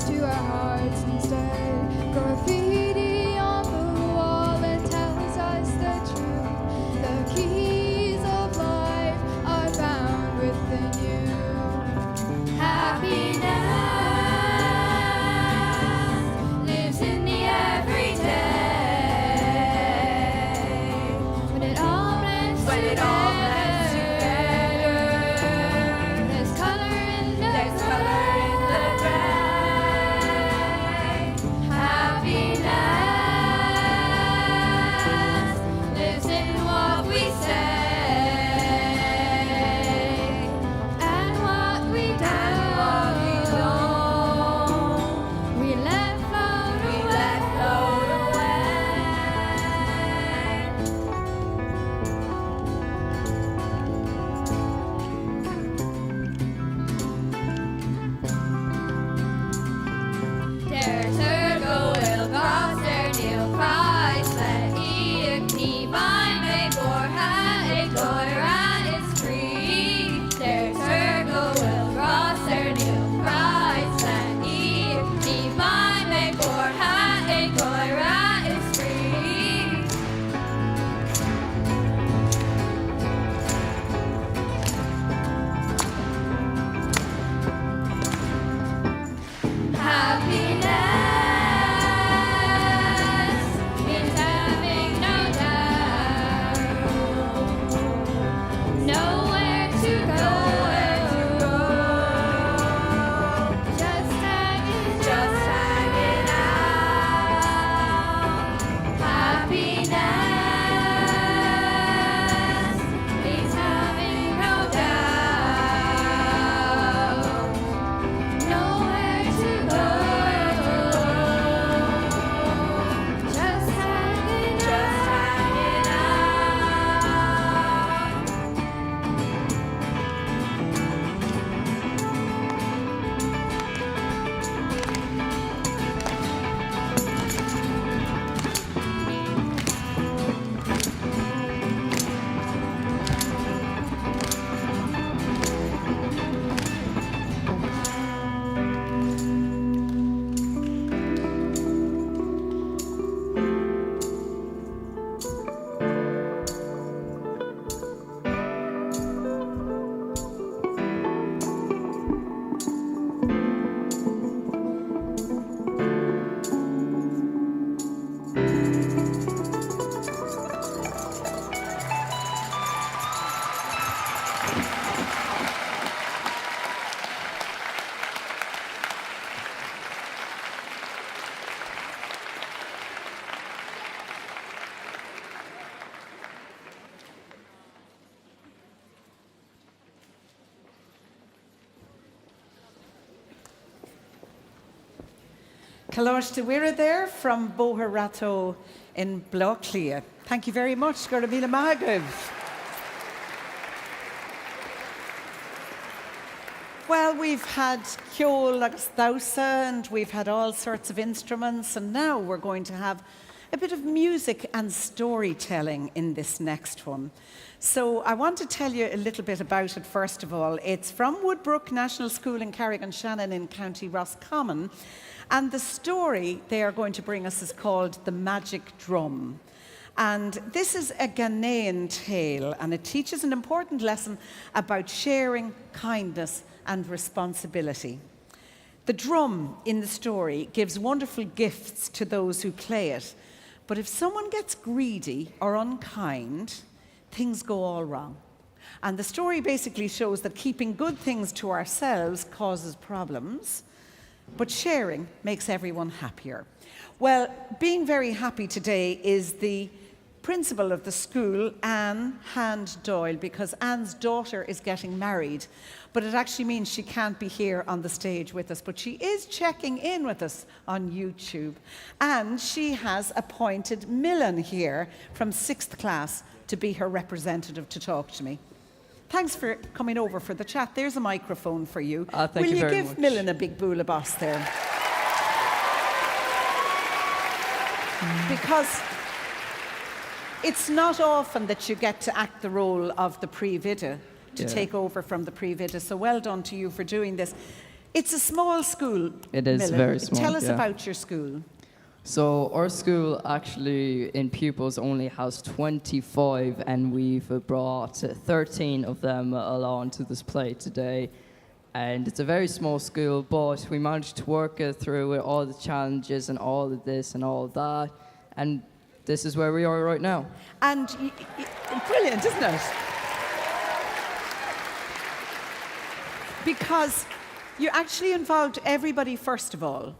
to our hearts instead. Graffiti on the wall that tells us the truth. The keys of life are found within you. Happiness lives in the everyday. When it all blends together, there's color in the gray. Happiness lives in what we say and what we don't. We let float away. Der Turgo will cross their new Christ, let Iachni find me for a Goira is free. Der Turgo will cross their new Christ, let Iachni find me for a Goira is free. Happiness means having no doubt, nowhere to go, just hanging out. Happiness means having no doubt, nowhere to go, just hanging out. Coláiste Weir there from Boharato in Laochra. Thank you very much. Gur míle maith. Well, we've had ceol agus dausa and we've had all sorts of instruments, and now we're going to have a bit of music and storytelling in this next one. So I want to tell you a little bit about it first of all. It's from Woodbrook National School in Carrick-on-Shannon in County Roscommon, and the story they are going to bring us is called The Magic Drum. And this is a Ghanaian tale, and it teaches an important lesson about sharing, kindness, and responsibility. The drum in the story gives wonderful gifts to those who play it, but if someone gets greedy or unkind, things go all wrong. And the story basically shows that keeping good things to ourselves causes problems, but sharing makes everyone happier. Well, being very happy today is the principal of the school, Anne Hand Doyle, because Anne's daughter is getting married, but it actually means she can't be here on the stage with us, but she is checking in with us on YouTube. And she has appointed Millen here from 6th class to be her representative to talk to me. Thanks for coming over for the chat. There's a microphone for you. Thank Will you very give much. Millen a big boola boss there? Because it's not often that you get to act the role of the pre-vida, to take over from the pre-vida. So well done to you for doing this. It's a small school. It is Millen. very small, Tell us yeah. about your school. So our school actually in pupils only has 25, and we've brought 13 of them along to this play today. And it's a very small school, but we managed to work through all the challenges and all of this and all of that. And this is where we are right now. And brilliant, isn't it? Because you actually involved everybody first of all.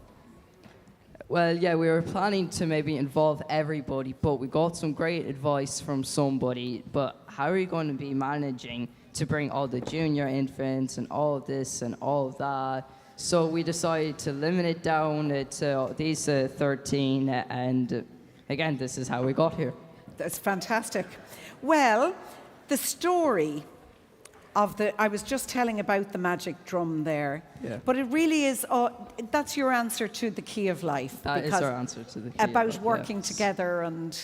Well, yeah, we were planning to maybe involve everybody, but we got some great advice from somebody. But how are you going to be managing to bring all the junior infants and all of this and all of that? So we decided to limit it down to these 13, and again, this is how we got here. That's fantastic. Well, the story of I was just telling about the magic drum there, Yeah. but it really is, that's your answer to the key of life. That is because our answer to the key of about life, working yes. together and...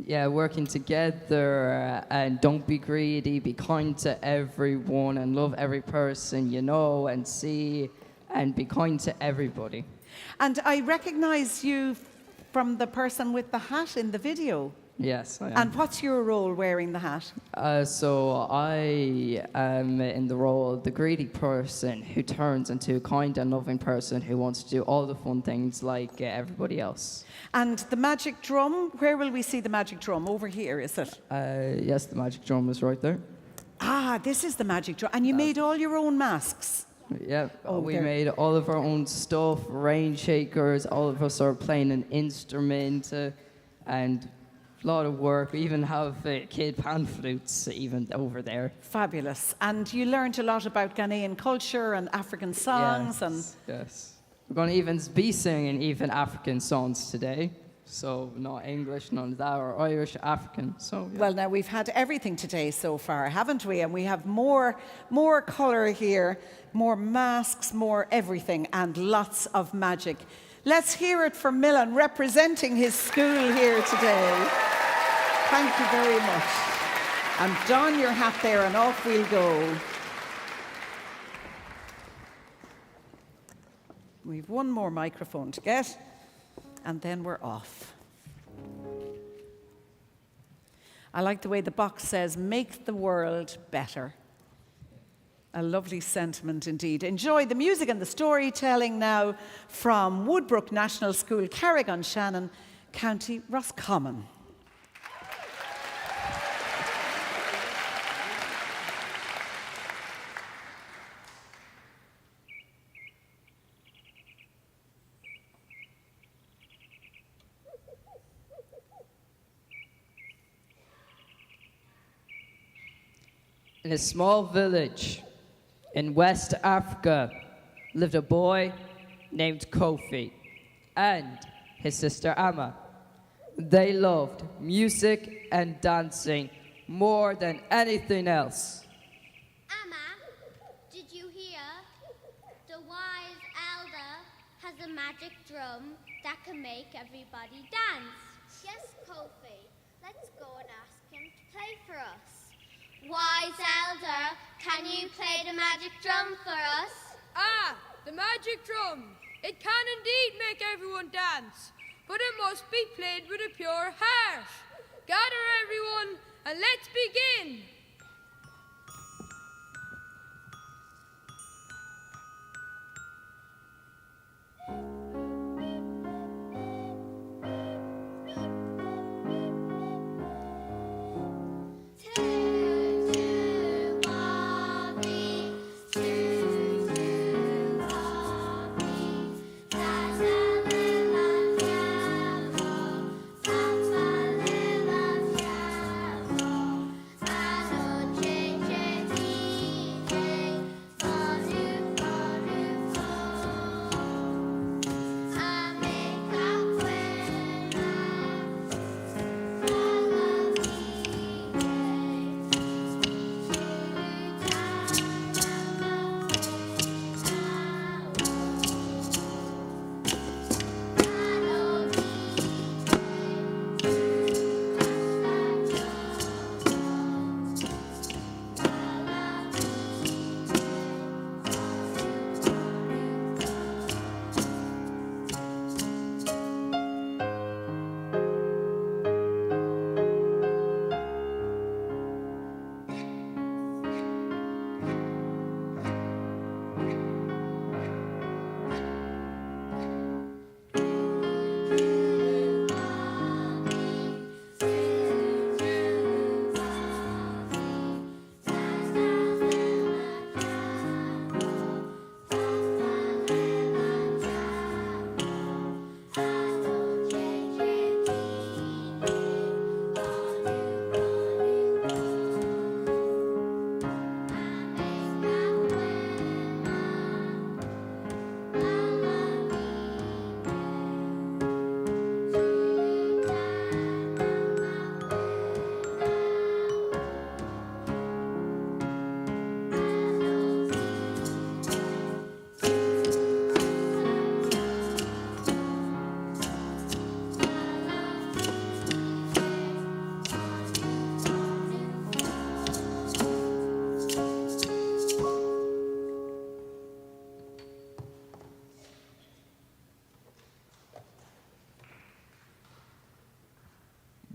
Yeah, working together and don't be greedy, be kind to everyone and love every person you know and see and be kind to everybody. And I recognize you from the person with the hat in the video. Yes, I am. And what's your role wearing the hat? So I am in the role of the greedy person who turns into a kind and loving person who wants to do all the fun things like everybody else. And the magic drum, where will we see the magic drum? Over here, is it? Yes, the magic drum is right there. Ah, this is the magic drum. And you made all your own masks. Yeah, Oh, we there. made all of our own stuff, rain shakers, all of us are playing an instrument and a lot of work. We even have kid pan flutes even over there. Fabulous. And you learned a lot about Ghanaian culture and African songs. And Yes. We're going to even be singing even African songs today. So not English, none of that, or Irish, African. So yeah. Well, now we've had everything today so far, haven't we? And we have more colour here, more masks, more everything, and lots of magic. Let's hear it for Millen representing his school here today. Thank you very much. And don your hat there and off we'll go. We've one more microphone to get, and then we're off. I like the way the box says, make the world better. A lovely sentiment indeed. Enjoy the music and the storytelling now from Woodbrook National School, Carrick-on-Shannon, County Roscommon. In a small village in West Africa lived a boy named Kofi and his sister Amma. They loved music and dancing more than anything else. Amma, did you hear? The wise elder has a magic drum that can make everybody dance. Yes, Kofi. Let's go and ask him to play for us. Wise elder, can you play the magic drum for us? Ah, the magic drum. It can indeed make everyone dance, but it must be played with a pure heart. Gather everyone and let's begin. As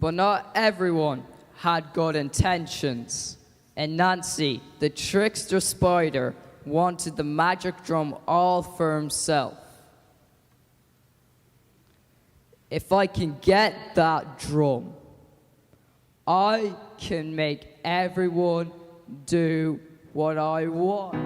but not everyone had good intentions. And Nancy, the trickster spider, wanted the magic drum all for himself. If I can get that drum, I can make everyone do what I want.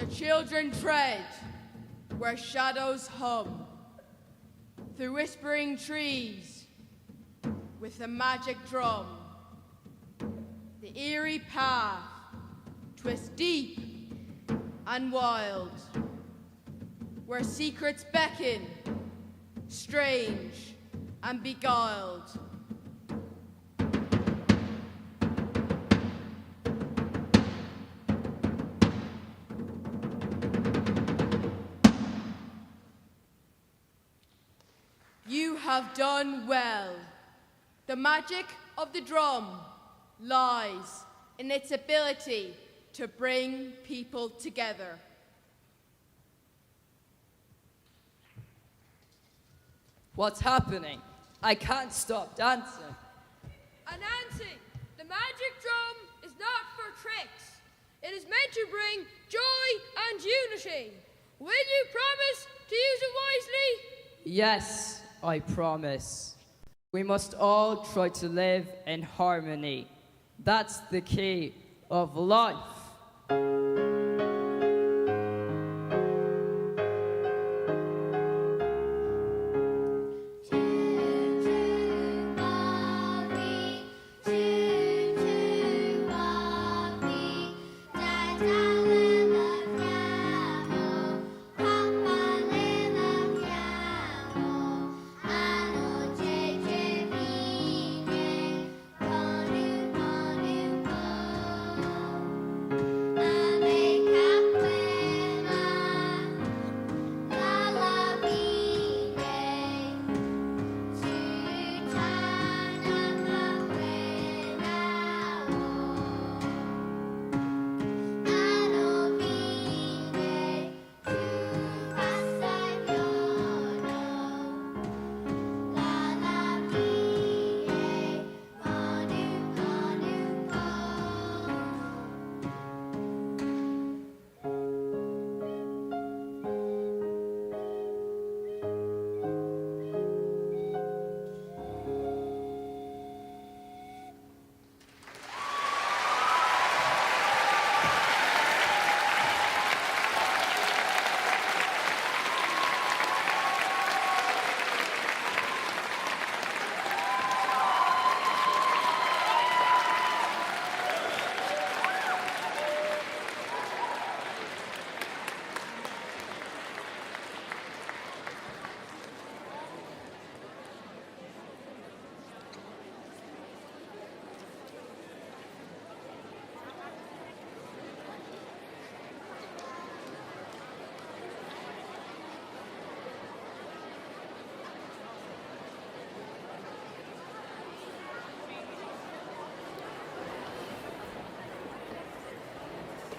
Children tread where shadows hum, through whispering trees with the magic drum. The eerie path twists deep and wild, where secrets beckon, strange and beguiled. You have done well. The magic of the drum lies in its ability to bring people together. What's happening? I can't stop dancing. Anansi, the magic drum is not for tricks. It is meant to bring joy and unity. Will you promise to use it wisely? Yes, I promise. We must all try to live in harmony. That's the key of life.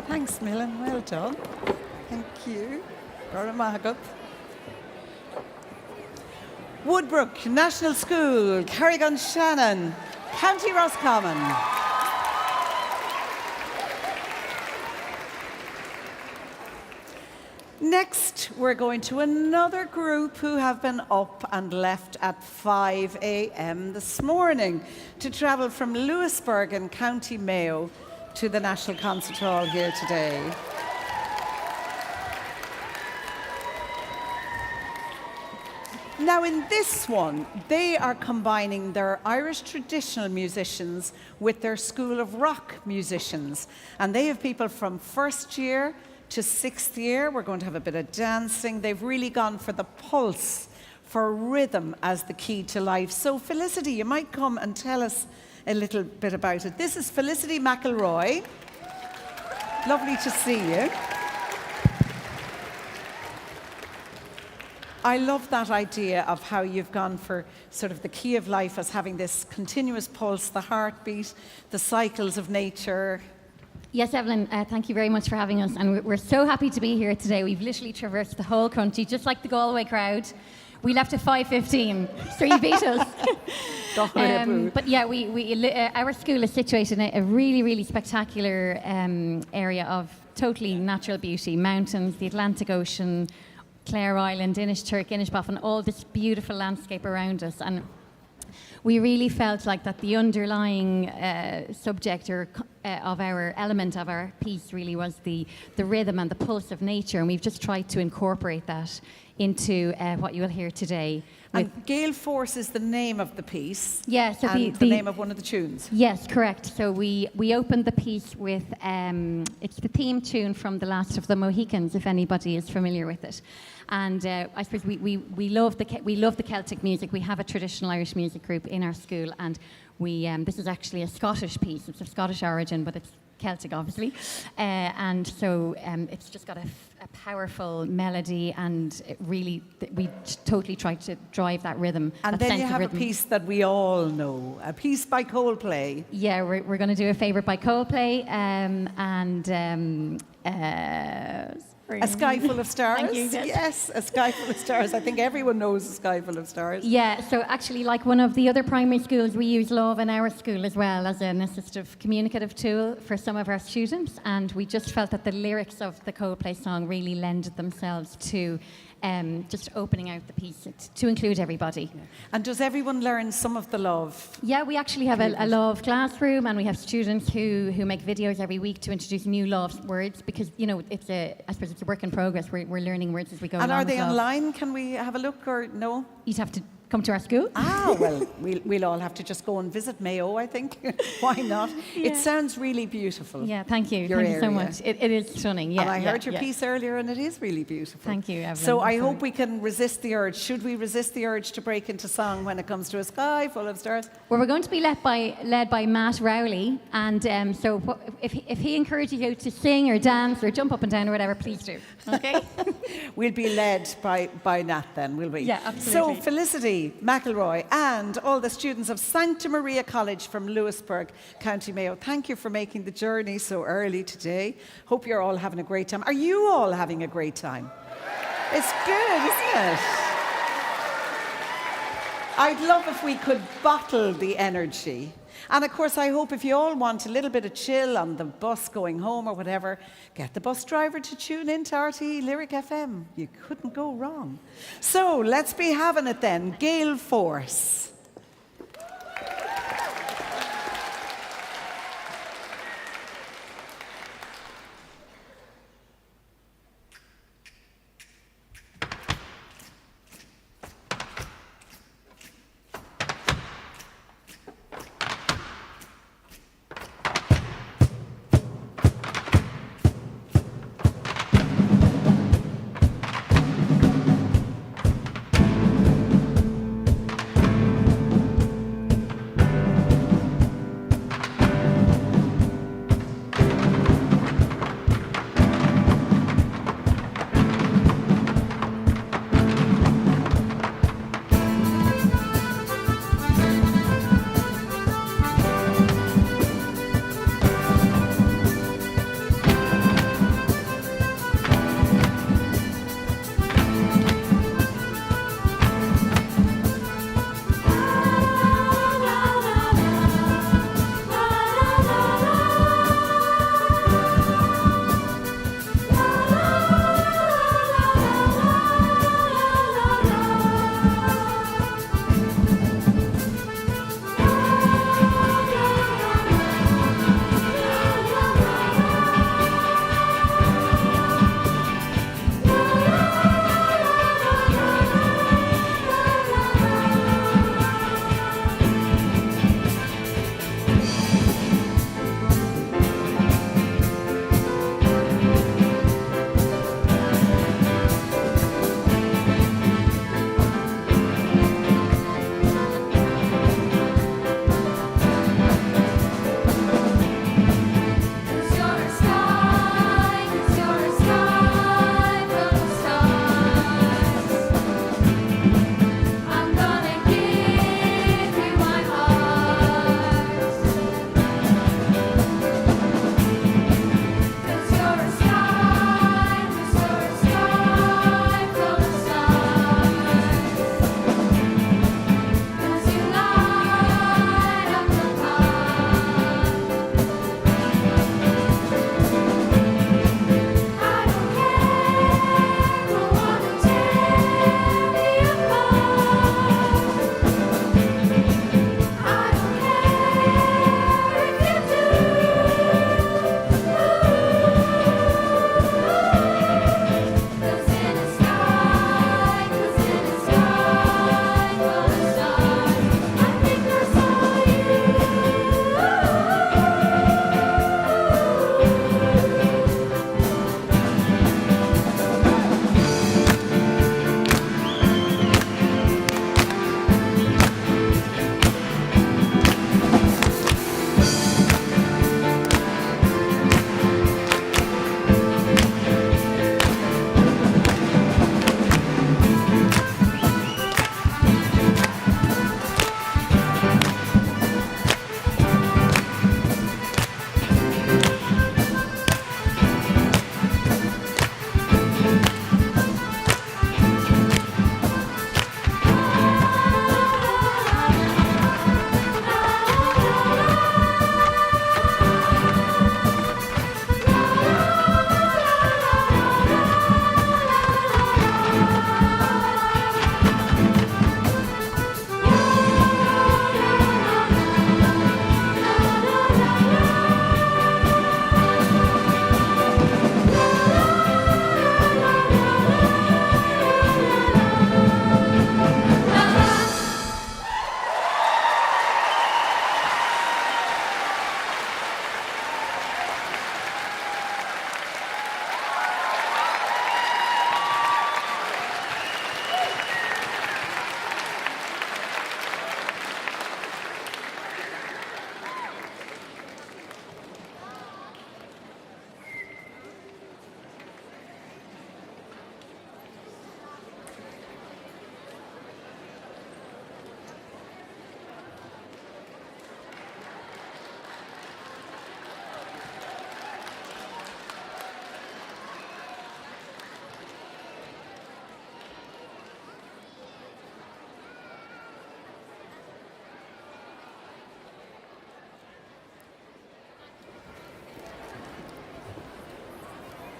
Thanks, Millen. Well done. Thank you. Gora Magat. Woodbrook National School, Carrigan-Shannon, County Roscommon. Next, we're going to another group who have been up and left at 5 a.m. this morning to travel from Lewisburg in County Mayo to the National Concert Hall here today. Now in this one, they are combining their Irish traditional musicians with their School of Rock musicians. And they have people from first year to sixth year. We're going to have a bit of dancing. They've really gone for the pulse, for rhythm as the key to life. So Felicity, you might come and tell us a little bit about it. This is Felicity McElroy. Lovely to see you. I love that idea of how you've gone for sort of the key of life as having this continuous pulse, the heartbeat, the cycles of nature. Yes, Evelyn, thank you very much for having us. And we're so happy to be here today. We've literally traversed the whole country, just like the Galway crowd. We left at 5:15, so you beat us. But yeah, our school is situated in a really, really spectacular area of totally natural beauty. Mountains, the Atlantic Ocean, Clare Island, Innisturk, Innisbofin, and all this beautiful landscape around us. And we really felt like that the underlying subject of our element of our piece really was the rhythm and the pulse of nature, and we've just tried to incorporate that into what you will hear today. And Gale Force is the name of the piece. Yeah, so and the name of one of the tunes. Yes, correct. So we opened the piece with it's the theme tune from The Last of the Mohicans, if anybody is familiar with it. And I suppose we love the Celtic music. We have a traditional Irish music group in our school, and this is actually a Scottish piece. It's of Scottish origin, but it's Celtic, obviously. And so it's just got a powerful melody, and we totally tried to drive that rhythm. And then you have a piece that we all know, a piece by Coldplay. Yeah, we're going to do a favourite by Coldplay, A Sky Full of Stars. Thank you. Yes, A Sky Full of Stars. I think everyone knows A Sky Full of Stars. Yeah, so actually, like one of the other primary schools, we use love in our school as well as an assistive communicative tool for some of our students, and we just felt that the lyrics of the Coldplay song really lended themselves to just opening out the piece to include everybody. Yeah. And does everyone learn some of the love? Yeah, we actually have a love classroom, and we have students who make videos every week to introduce new love words, because I suppose it's a work in progress. We're learning words as we go along. And are they online? Can we have a look, or no? You'd have to come to our school. Well, we'll all have to just go and visit Mayo, I think. Why not? Yeah. It sounds really beautiful. Yeah, thank you. Thank you so much. It is stunning. Yeah, and I heard your piece earlier, and it is really beautiful. Thank you, Evelyn. So I hope we can resist the urge. Should we resist the urge to break into song when it comes to A Sky Full of Stars? Well, we're going to be led by Matt Rowley, and if he encourages you to sing or dance or jump up and down or whatever, please do. Okay? We'll be led by Nat then, will we? Yeah, absolutely. So Felicity McElroy and all the students of Sancta Maria College from Lewisburg, County Mayo, thank you for making the journey so early today. Hope you're all having a great time. Are you all having a great time? It's good, isn't it? I'd love if we could bottle the energy. And of course, I hope if you all want a little bit of chill on the bus going home or whatever, get the bus driver to tune in to RTÉ Lyric FM. You couldn't go wrong. So let's be having it then. Gale Force.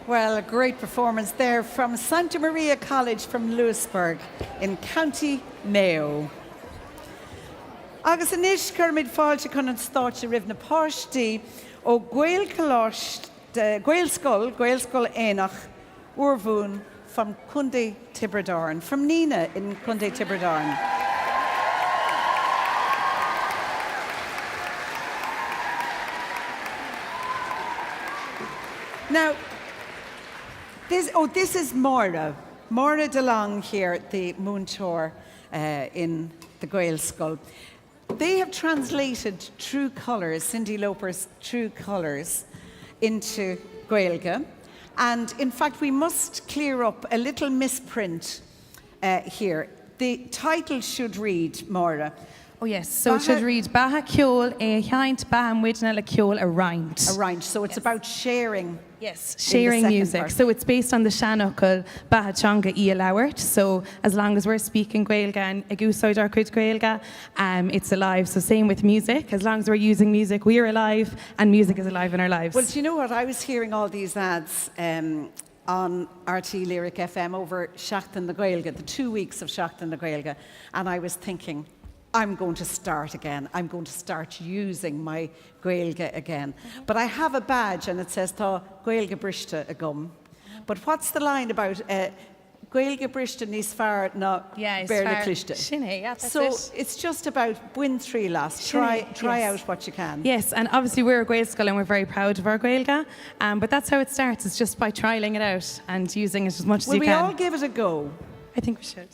Well, a great performance there from Santa Maria College from Lewisburg in County Mayo. Agus inis cyrmid fáilte chun an státe ribh na páistí ó Gaelscoil Éanach Uirmhún from Cunday Tiberdarn, from Nina in Cunday Tiberdarn. Now, this is Maura DeLong here at the Moon Tour in the Gaelscoil. They have translated True Colours, Cyndi Lauper's True Colours, into Gaeilge. And in fact, we must clear up a little misprint here. The title should read, Maura. Oh yes, so it should read Baha Ceol é Chaint Baha Muidna le Ceol a Rind. A rind, so it's about sharing. Yes, sharing music. Part. So it's based on the Shanachal Baha Changa I Lawert. So as long as we're speaking Gaeilge and Agúsáid ar Cuid Gaeilge, it's alive. So same with music. As long as we're using music, we're alive, and music is alive in our lives. Well, do you know what? I was hearing all these ads on RTÉ Lyric FM over Seachtain na Gaeilge, the 2 weeks of Seachtain na Gaeilge, and I was thinking, I'm going to start again. I'm going to start using my Gaeilge again. But I have a badge and it says Tá Gaeilge Briste a gum. But what's the line about Gaeilge Briste níos fearr na Béarla Cliste? So it's just about win three last. Try out what you can. Yes, and obviously we're a Gaelscoil and we're very proud of our Gaeilge. But that's how it starts. It's just by trialling it out and using it as much as you can. Will we all give it a go? I think we should.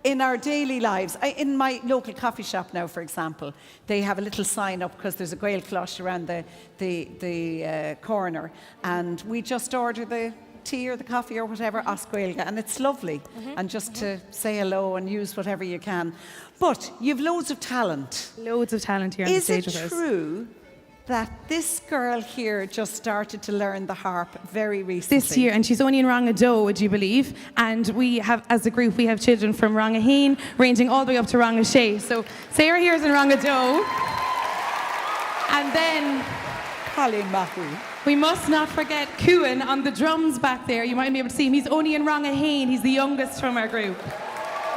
In our daily lives, in my local coffee shop now, for example, they have a little sign up because there's a Gael cloche around the corner, and we just order the tea or the coffee or whatever, as Gaeilge, and it's lovely, and just to say hello and use whatever you can. But you've loads of talent. Loads of talent here on the stage with us. Is it true that this girl here just started to learn the harp very recently? This year, and she's only in Rangado, would you believe? And we have, as a group, we have children from Rangaheen, ranging all the way up to Rangashay. So Sarah here is in Rangado. And then Colin Mahu. We must not forget Kuan on the drums back there. You might be able to see him. He's only in Rangaheen. He's the youngest from our group.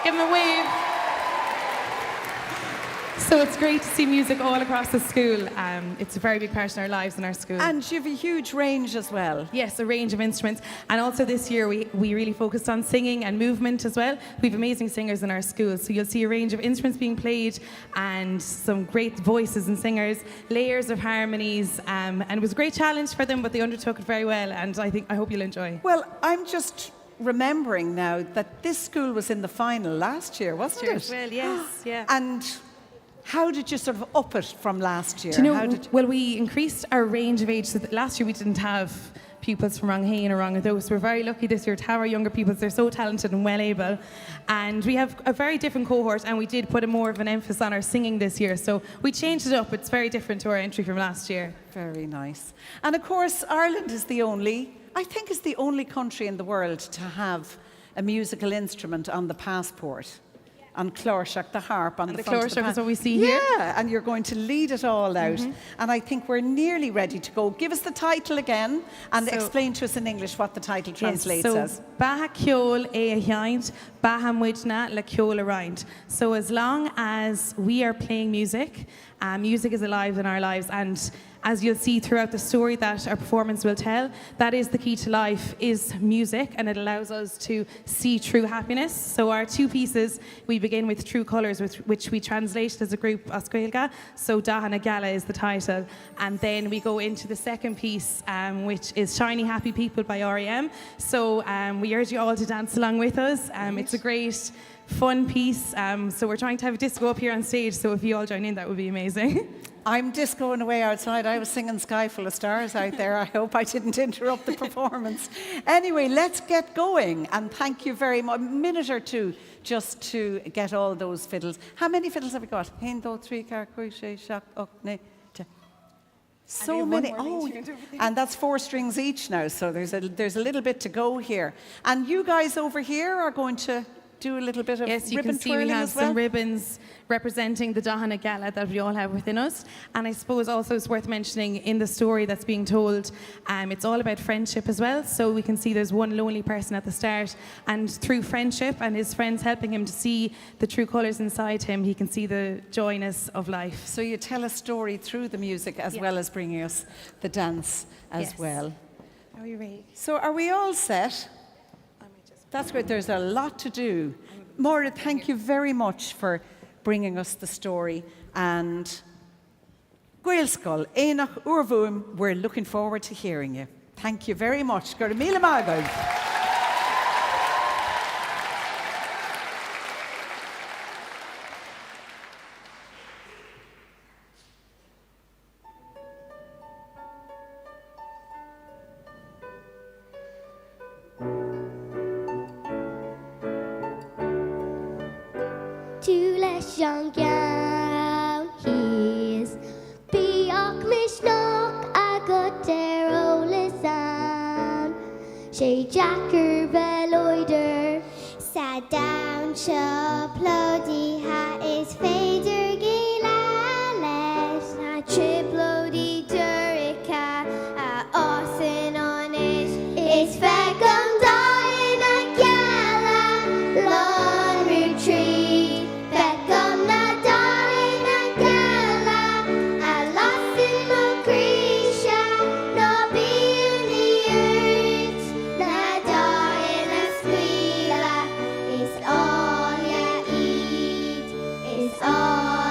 Give him a wave. So it's great to see music all across the school. It's a very big part in our lives in our school. And you have a huge range as well. Yes, a range of instruments. And also this year we really focused on singing and movement as well. We have amazing singers in our school. So you'll see a range of instruments being played and some great voices and singers, layers of harmonies. And it was a great challenge for them, but they undertook it very well. And I hope you'll enjoy. Well, I'm just remembering now that this school was in the final last year, wasn't it? Well, yes, yeah. And how did you sort of up it from last year? Do you know, well, we increased our range of age. So that last year we didn't have pupils from Rangaheen or Rangado. So we're very lucky this year to have our younger pupils. They're so talented and well able. And we have a very different cohort, and we did put more of an emphasis on our singing this year. So we changed it up. It's very different to our entry from last year. Very nice. And of course, Ireland is the only country in the world to have a musical instrument on the passport. On Clorshach, the harp on the front of the Clorshach is what we see here. Yeah, and you're going to lead it all out. And I think we're nearly ready to go. Give us the title again and explain to us in English what the title translates as. Baha Ceol é Chaint, Baha Muidna le Ceol a Rind. So as long as we are playing music, music is alive in our lives, and as you'll see throughout the story that our performance will tell, that is the key to life, is music, and it allows us to see true happiness. So our two pieces, we begin with True Colours, which we translated as a group as Gaeilge. So Dahan na Gala is the title. And then we go into the second piece, which is Shiny Happy People by R.E.M. So we urge you all to dance along with us. It's a great, fun piece. So we're trying to have a disco up here on stage, so if you all join in, that would be amazing. I'm discoing away outside. I was singing Sky Full of Stars out there. I hope I didn't interrupt the performance. Anyway, let's get going. And thank you very much. A minute or two just to get all those fiddles. How many fiddles have we got? So many. Oh, and that's 4 strings each now. So there's a little bit to go here. And you guys over here are going to do a little bit of Yes, you ribbon can see we twirling have as well? some ribbons representing the Dahana Gala that we all have within us. And I suppose also it's worth mentioning in the story that's being told, it's all about friendship as well. So we can see there's one lonely person at the start, and through friendship and his friends helping him to see the true colours inside him, he can see the joyness of life. So you tell a story through the music as well as bringing us the dance as Yes. well. Are we ready? So are we all set? That's great. There's a lot to do. Maura, thank you very much for bringing us the story. And Gaelscoil Éanach Urvuim, we're looking forward to hearing you. Thank you very much. Gur míle maith. Tú leis an gceann híos, bíodh misneach agat ar ólas ann. Sé Jackar bhealóidir sa down seo plódaithe is féidir géile leis na triplódaí dúracha a osan an is feicim dain a gceala lán retreat. Feicim na dain a gceala a lasan mo críse nó bíonn ní ort. Na dain a scuile is all ya eat, is all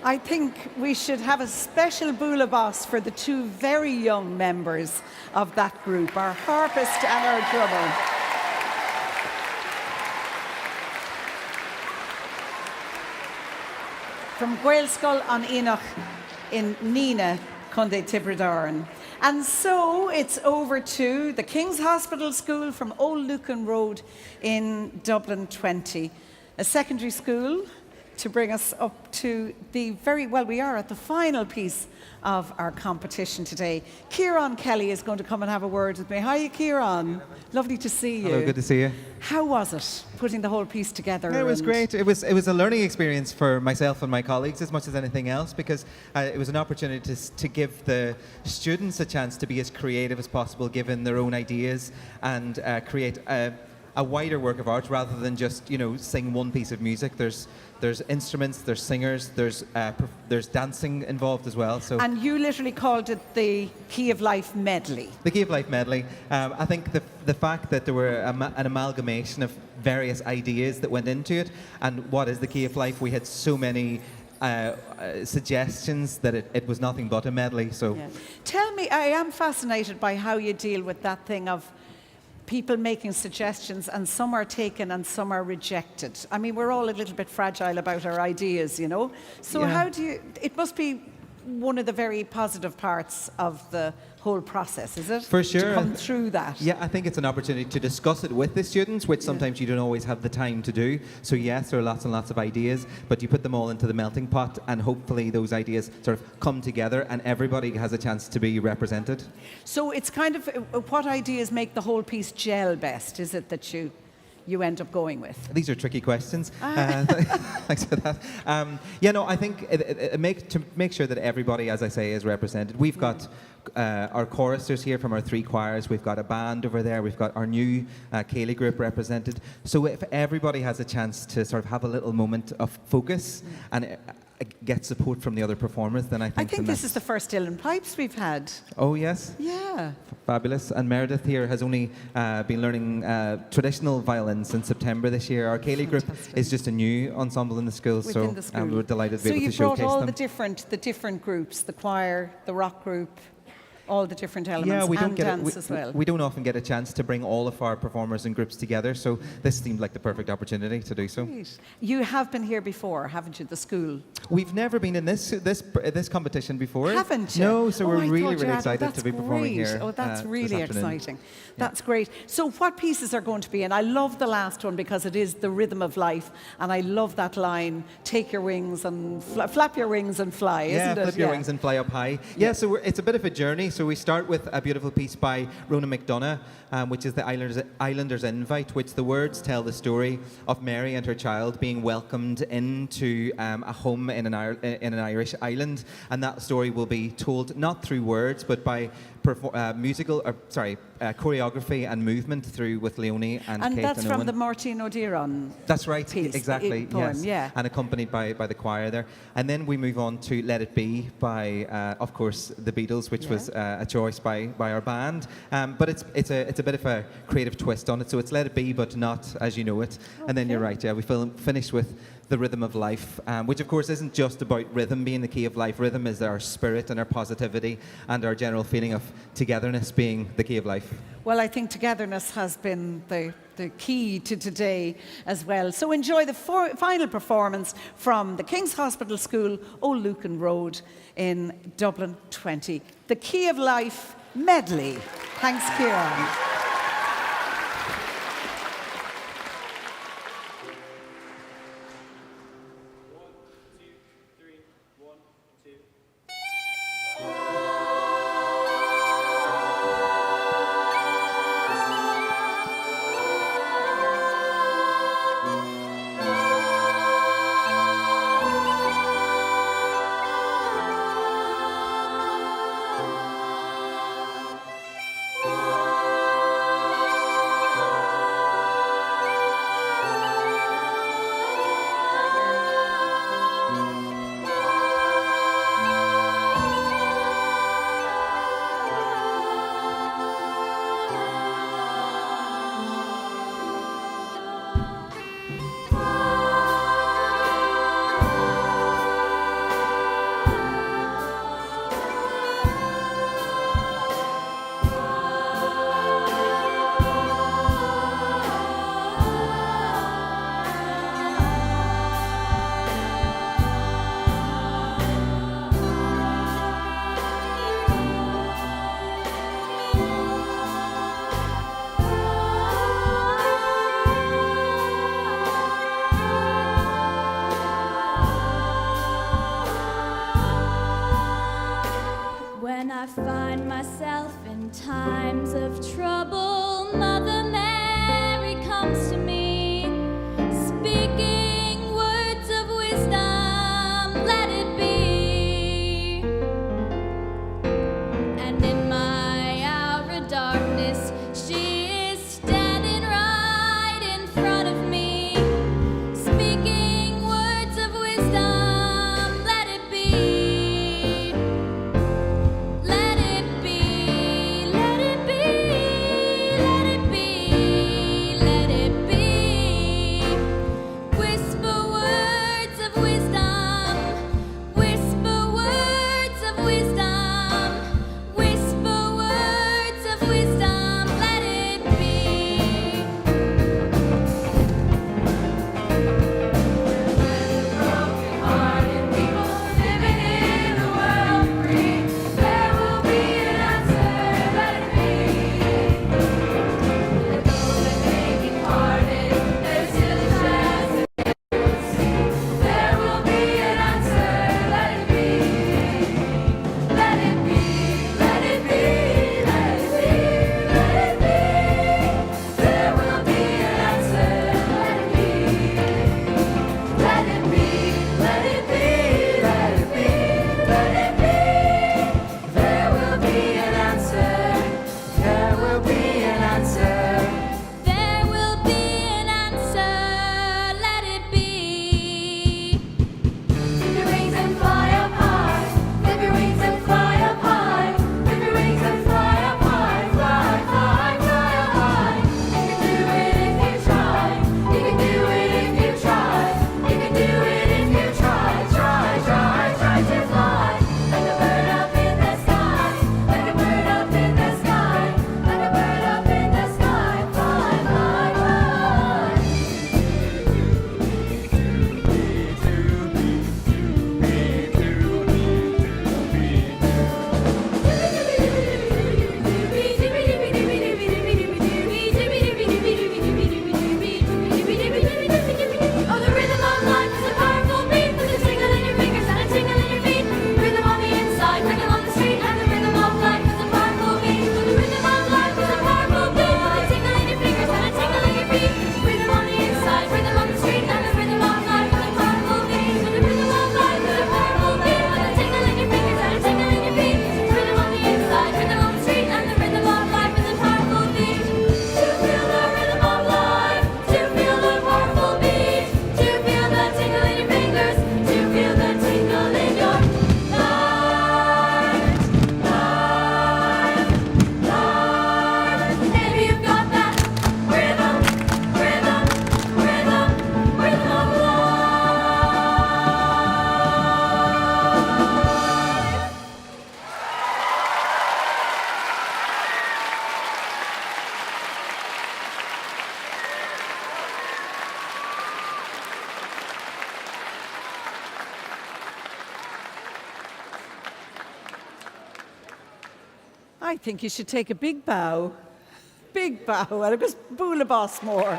I think we should have a special bula boss for the two very young members of that group, our harpist and our drummer. From Gaelscoil Ó Doghair in Nina, Conde Tibridaran. And so it's over to the King's Hospital School from Old Lucan Road in Dublin 20, a secondary school to bring us up to the we are at the final piece of our competition today. Kieran Kelly is going to come and have a word with me. Hi, Kieran. Lovely to see you. Hello, good to see you. How was it putting the whole piece together? It was great. It was a learning experience for myself and my colleagues as much as anything else, because it was an opportunity to give the students a chance to be as creative as possible, given their own ideas, and create a wider work of art rather than just sing one piece of music. There's instruments, there's singers, there's dancing involved as well. So. And you literally called it the Key of Life medley. The Key of Life medley. I think the fact that there were an amalgamation of various ideas that went into it, and what is the Key of Life? We had so many suggestions that it was nothing but a medley. So, Tell me, I am fascinated by how you deal with that thing of people making suggestions, and some are taken and some are rejected. I mean, we're all a little bit fragile about our ideas, So how do you, it must be one of the very positive parts of the whole process, is it? For sure. To come through that. Yeah, I think it's an opportunity to discuss it with the students, which sometimes you don't always have the time to do. So yes, there are lots and lots of ideas, but you put them all into the melting pot, and hopefully those ideas sort of come together and everybody has a chance to be represented. So it's kind of, what ideas make the whole piece gel best, is it, that you end up going with? These are tricky questions. Thanks for that. I think to make sure that everybody, as I say, is represented. We've got our choristers here from our three choirs. We've got a band over there. We've got our new Ceilidh group represented. So if everybody has a chance to sort of have a little moment of focus and get support from the other performers, then I think this is the first Dylan Pipes we've had. Oh, yes? Yeah. Fabulous. And Meredith here has only been learning traditional violin since September this year. Our Ceilidh group is just a new ensemble in the school, Within the school. We're delighted to be able to showcase them. So you brought all the different groups, the choir, the rock group, all the different elements, and dance as well. We don't often get a chance to bring all of our performers and groups together, so this seemed like the perfect opportunity to do so. Great. You have been here before, haven't you, the school? We've never been in this competition before. Haven't you? No, so we're really excited to be performing here. Oh, that's really exciting. Yeah. That's great. So what pieces are going to be in? I love the last one because it is the rhythm of life, and I love that line, take your wings and flap your wings and fly, isn't it? Flip your wings and fly up high. Yeah, so it's a bit of a journey. So we start with a beautiful piece by Rona McDonough, which is the Islanders' Invite, which the words tell the story of Mary and her child being welcomed into a home in an Irish island, and that story will be told not through words but by choreography and movement through with Leonie and Kate that's and from Owen. the Martin O'Dearon. That's right, piece, exactly. Poem, yes, yeah. And accompanied by the choir there. And then we move on to Let It Be by, of course, the Beatles, which was a choice by our band. But it's a bit of a creative twist on it. So it's Let It Be, but not as you know it. Okay. And then you're right. Yeah, we finish with The Rhythm of Life, which of course isn't just about rhythm being the key of life. Rhythm is our spirit and our positivity and our general feeling of togetherness being the key of life. Well, I think togetherness has been the key to today as well. So enjoy the final performance from the King's Hospital School, Old Lucan Road in Dublin 20. The Key of Life medley. Thanks, Kieran. Oh times of trouble, Mother Mary comes to me, speaking words of wisdom, let it be. And in my hour of darkness, she is standing right in front of me, speaking words of wisdom, let it be. Let it be, let it be, let it be, let it be. Whisper words of wisdom, whisper words of wisdom, whisper words of wisdom, let it be. Broken-hearted people living in a world free, there will be an answer, let it be. And though the aching-hearted, there's still a chance that they will see, there will be an answer, let it be. Let it be, let it be, let it be, let it be. There will be an answer, let it be. Let it be, let it be, let it be, let it be. There will be an answer, there will be an answer. There will be an answer, let it be. Flip your wings and fly up high, flip your wings and fly up high, flip your wings and fly up high, fly, fly, fly up high. You can do it if you try, you can do it if you try, you can do it if you try, try, try, try to fly. Like a bird up in the sky, like a bird up in the sky, like a bird up in the sky, fly, fly, fly. Oh, the rhythm of life is a powerful beat with a tingle in your fingers and a tingle in your feet. Rhythm on the inside, rhythm on the street, and the rhythm of life is a powerful beat. Oh, the rhythm of life is a powerful beat with a tingle in your fingers and a tingle in your feet. Rhythm on the inside, rhythm on the street, and the rhythm of life is a powerful beat. Oh, the rhythm of life is a powerful beat with a tingle in your fingers and a tingle in your feet. Rhythm on the inside, rhythm on the street, and the rhythm of life is a powerful beat. To feel the rhythm of life, to feel the powerful beat, to feel the tingle in your fingers, to feel the tingle in your life, life, life. If you've got that rhythm, rhythm, rhythm, rhythm of life. I think you should take a big bow. Big bow. And agus búla boss more.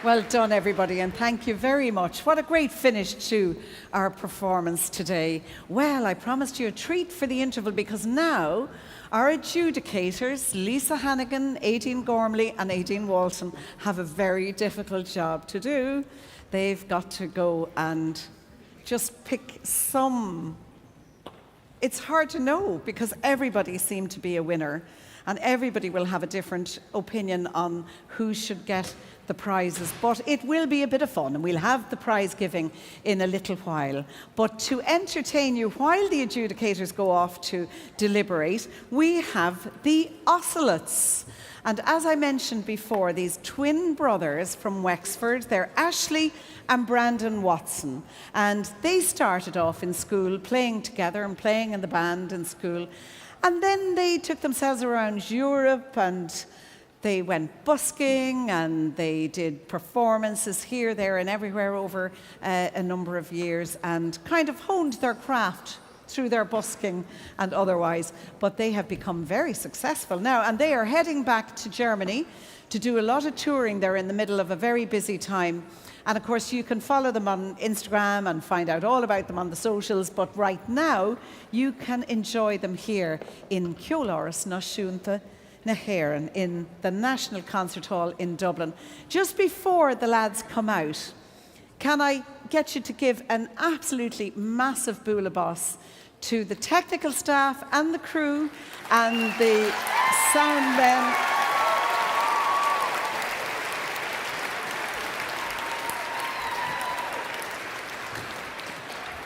Well done, everybody, and thank you very much. What a great finish to our performance today. Well, I promised you a treat for the interval because now our adjudicators, Lisa Hannigan, 18 Gormley and 18 Walton, have a very difficult job to do. They've got to go and just pick some. It's hard to know because everybody seemed to be a winner and everybody will have a different opinion on who should get the prizes, but it will be a bit of fun and we'll have the prize giving in a little while. But to entertain you while the adjudicators go off to deliberate, we have the Ocelots. And as I mentioned before, these twin brothers from Wexford, they're Ashley and Brandon Watson. And they started off in school playing together and playing in the band in school. And then they took themselves around Europe and they went busking and they did performances here, there and everywhere over a number of years and kind of honed their craft through their busking and otherwise, but they have become very successful now, and they are heading back to Germany to do a lot of touring. They're in the middle of a very busy time. And of course, you can follow them on Instagram and find out all about them on the socials. But right now, you can enjoy them here in Ceolóras na Siúnta na hÉireann in the National Concert Hall in Dublin. Just before the lads come out, can I get you to give an absolutely massive bula boss to the technical staff and the crew and the sound men.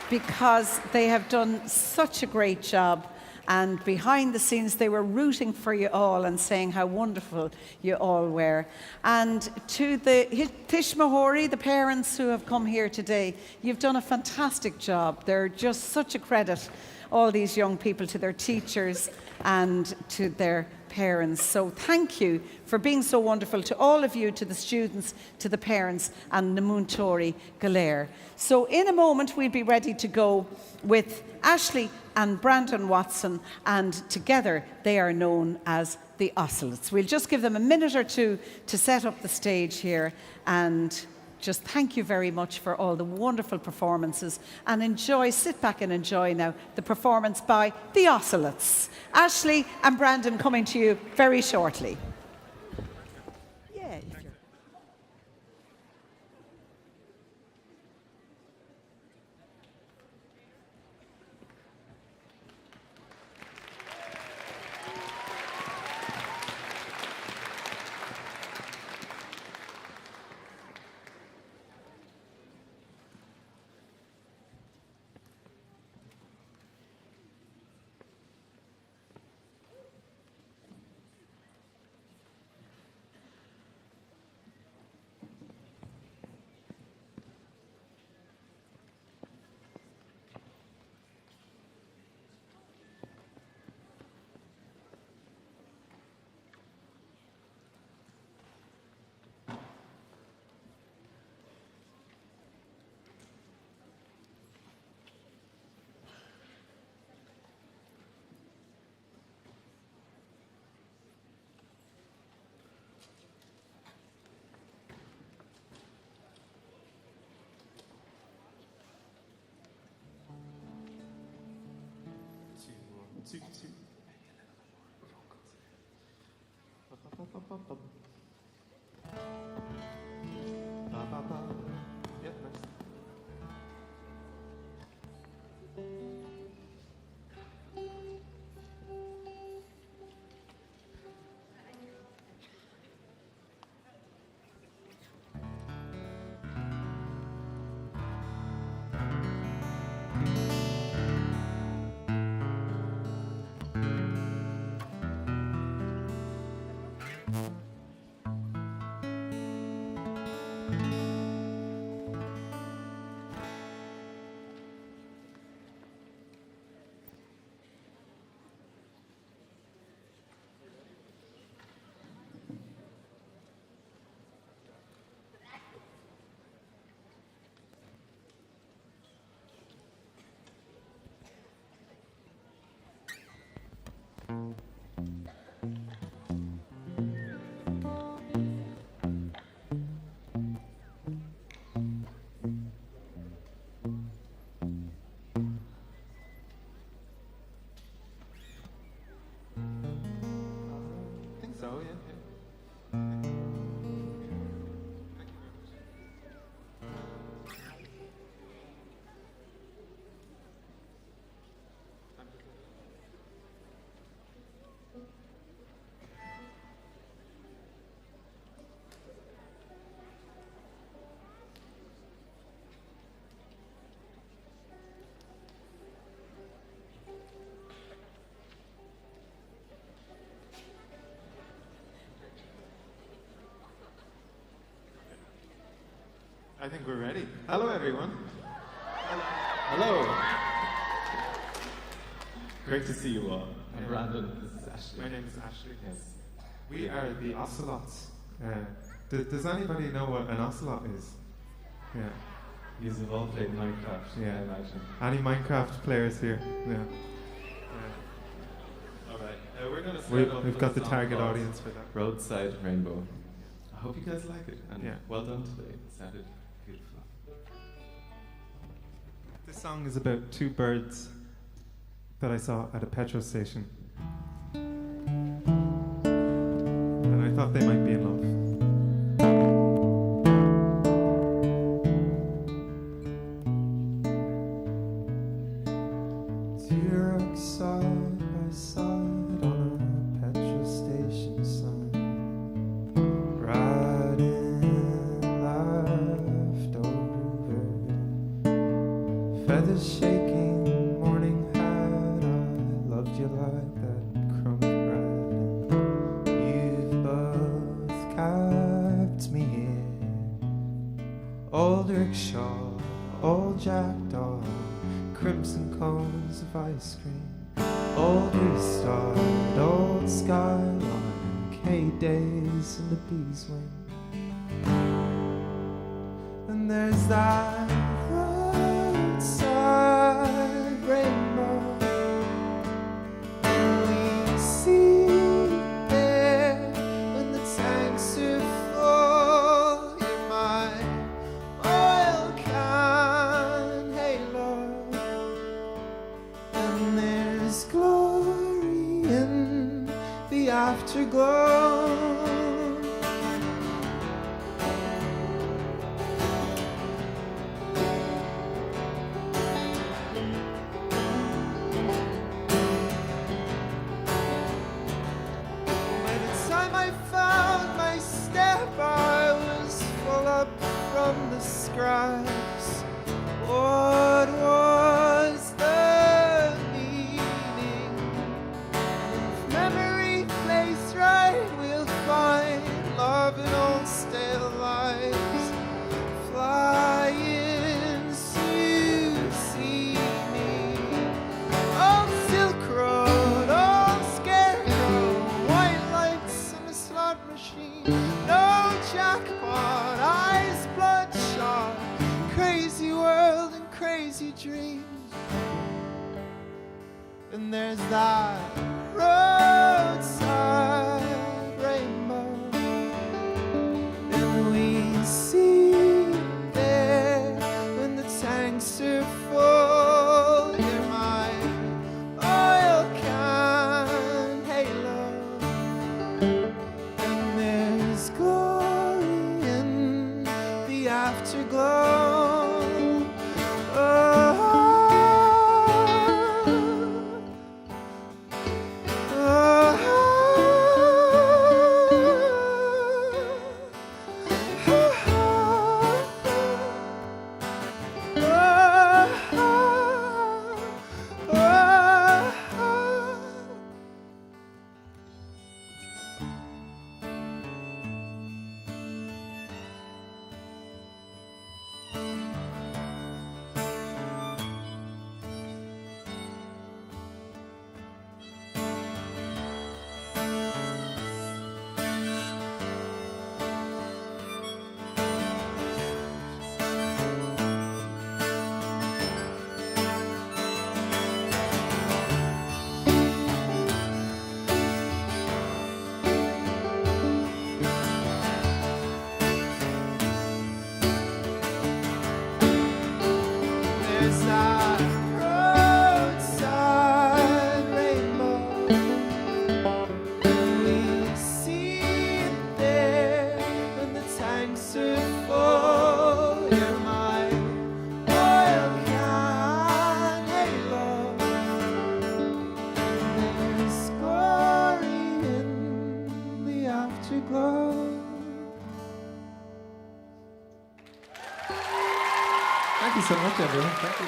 Because they have done such a great job, and behind the scenes they were rooting for you all and saying how wonderful you all were. And to the Tishmahori, the parents who have come here today, you've done a fantastic job. They're just such a credit, all these young people, to their teachers and to their parents. So thank you for being so wonderful, to all of you, to the students, to the parents, and Namuntori Galer. So in a moment we'll be ready to go with Ashley and Brandon Watson, and together they are known as the Ocelots. We'll just give them a minute or two to set up the stage here, and just thank you very much for all the wonderful performances, and enjoy, sit back and enjoy now the performance by the Ocelots. Ashley and Brandon coming to you very shortly. I think we're ready. Hello, everyone. Hello. Great to see you all. I'm Brandon. This is Ashley. My name is Ashley. Yes. We are the Ocelots. Does anybody know what an ocelot is? Yeah. You've all played Minecraft, yeah, I imagine. Any Minecraft players here? Yeah. All right, we're going to we've got the target audience for that. Roadside Rainbow. I hope you guys like it, and well done today. It sounded beautiful. This song is about two birds that I saw at a petrol station. And I thought they might be in love. Side by side on a petrol station sign, riding leftover, feathers shaking, morning hat. I loved you like that crumb of bread. You've both kept me here. Old rickshaw, old jackdaw, crimson cones of ice cream. Old restart, old skyline, K-days in the bees' wing. And there's that roadside rainbow, and we see there when the tanks are full. You're my oil can halo, and there's glory in the afterglow. By the time I found my step, I was full up from the scraps. What was the meaning? If memory plays right, we'll find love in old stale lives. Flying to see me. Old Silk Road, old Scarecrow, white lights in a slot machine. No jackpot, eyes bloodshot, crazy world and crazy dreams. And there's that roadside rainbow, and we see there when the tanks are full. You're my oil can halo, and there's glory in the afterglow. There's that roadside rainbow, and we see it there when the tanks are full. You're my oil can halo, and there's glory in the afterglow. Thank you so much, everyone. Thank you.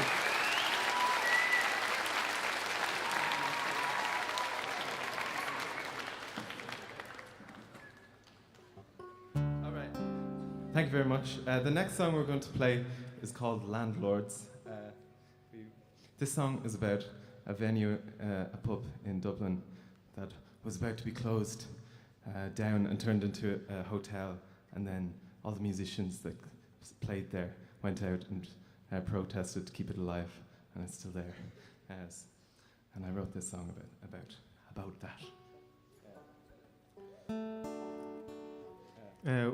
All right. Thank you very much. The next song we're going to play is called Landlords. This song is about a venue, a pub in Dublin that was about to be closed down and turned into a hotel, and then all the musicians that played there went out and protested to keep it alive, and it's still there. And I wrote this song about that.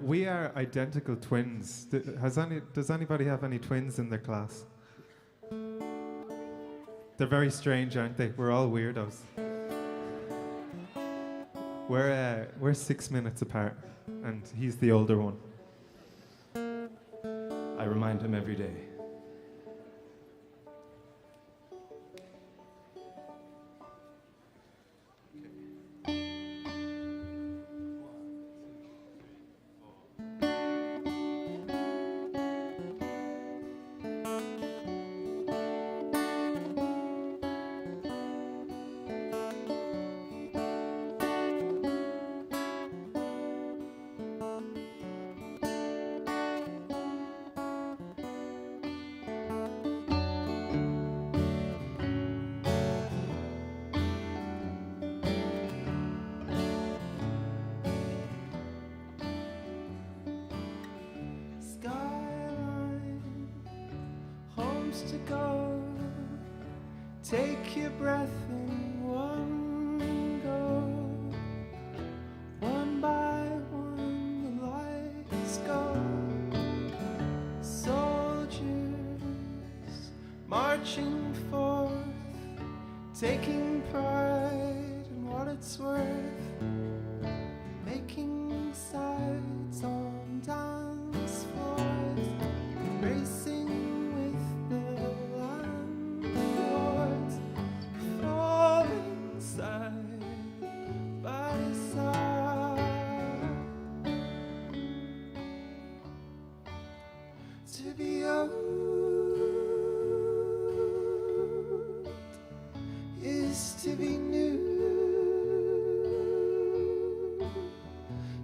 We are identical twins. Does anybody have any twins in their class? They're very strange, aren't they? We're all weirdos. We're 6 minutes apart, and he's the older one. I remind him every day. To go, take your breath in one go. One by one the lights go. Soldiers marching forth, taking pride in what it's worth, making sides on dance floors, racing to be new,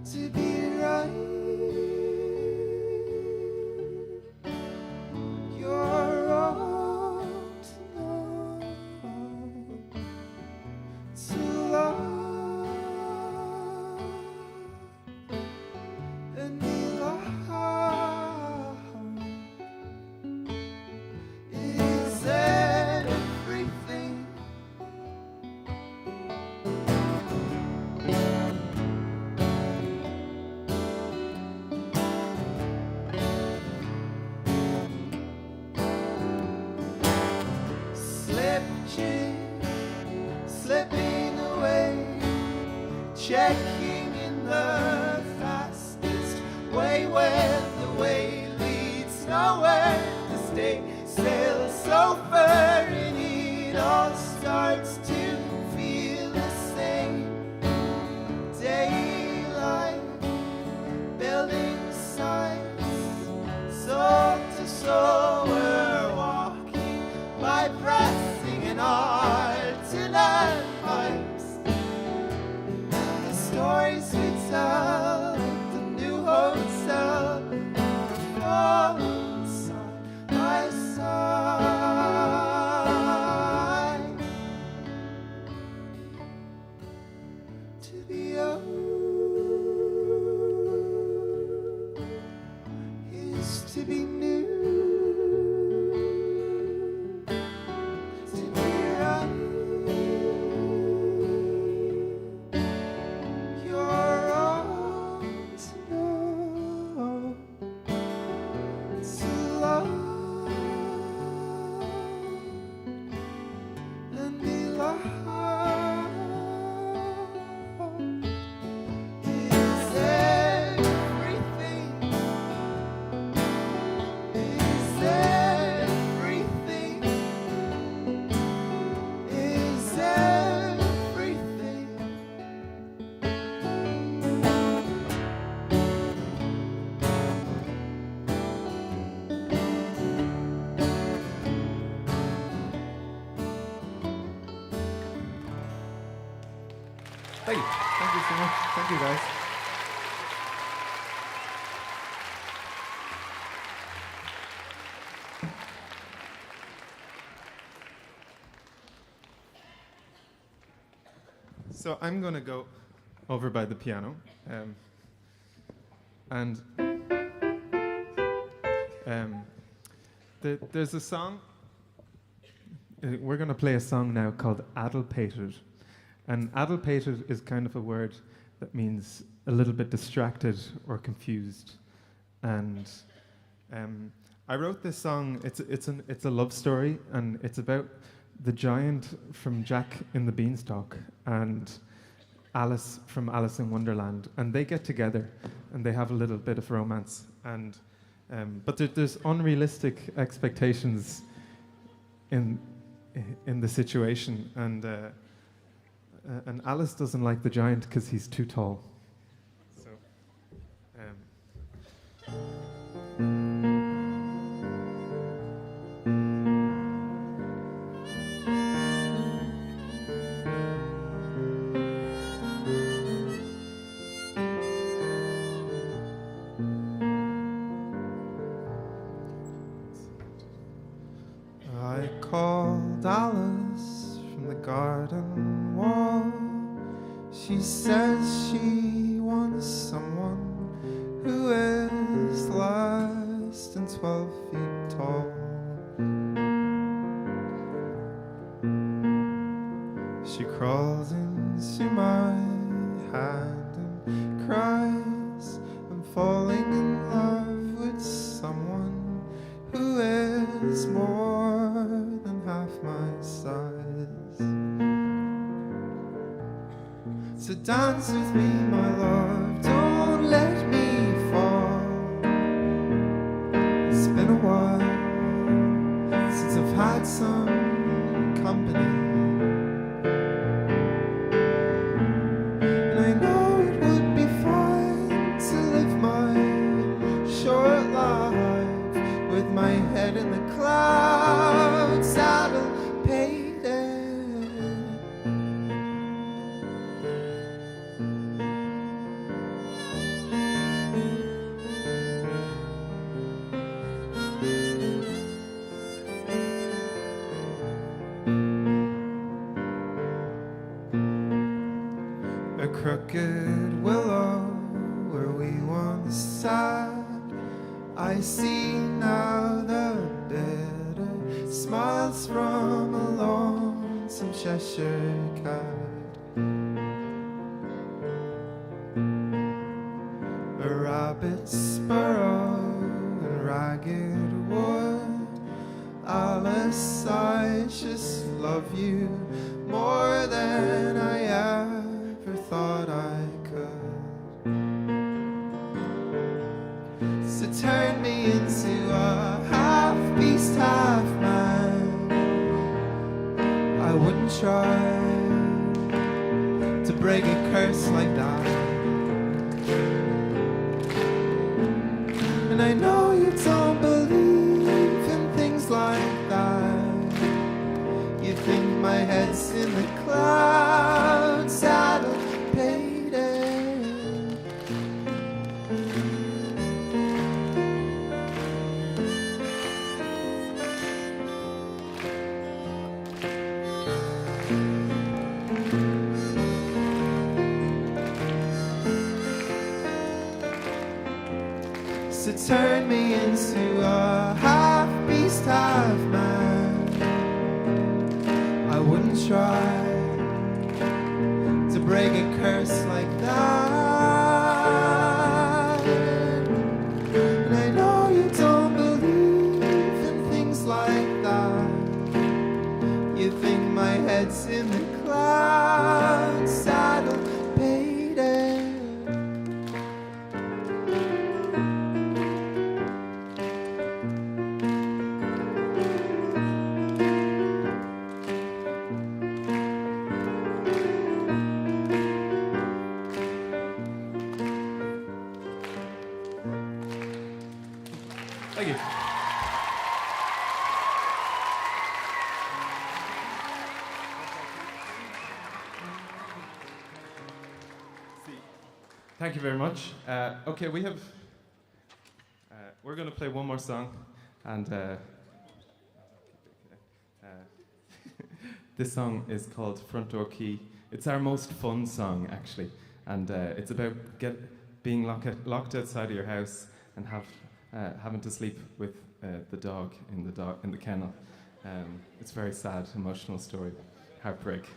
to be right. You're all to know, to love and be loved is everything. Slipping away, checking in the fastest way where the way leads nowhere to stay. Sail so far and it all starts to feel the same. Daylight, building signs, soul to soul we're walking by pressing an art to landmarks. And the stories we tell at the new hotel, falling side by side. To be old is to be new. Hey, thank you so much. Thank you, guys. So I'm going to go over by the piano, and There's a song. We're going to play a song now called Addlepated. And addlepated is kind of a word that means a little bit distracted or confused. And I wrote this song. It's a love story, and it's about the giant from Jack in the Beanstalk and Alice from Alice in Wonderland, and they get together and they have a little bit of romance. And but there's unrealistic expectations in the situation, and Alice doesn't like the giant because he's too tall. So. I called Alice from the garden wall. She says she wants someone who is less than 12 feet tall. She crawls into my hand and cries, I'm falling in love with someone who is more than half my size. So dance with me, my love, don't let me fall. It's been a while since I've had some company. And I know it would be fine to live my short life with my head in the clouds, saddle-pated. A crooked willow where we once sat. I see now the bitter smiles from a lonesome Cheshire cat. A rabbit's burrow and ragged wood. Alice, I just love you more than I ever thought I could. So turn me into a half beast, half man. I wouldn't try to break a curse like that. And I know you don't believe in things like that. You think my head's in the clouds, saddle-pated. So turn me into a half beast, half man. I wouldn't try to break a curse like that. And I know you don't believe in things like that. You think my head's in the clouds, saddle-pated. Thank you. Thank you very much. Okay, we have. We're going to play one more song, and this song is called Front Door Key. It's our most fun song, actually, and it's about being locked outside of your house and having to sleep with the dog in the kennel. It's a very sad, emotional story, heartbreak.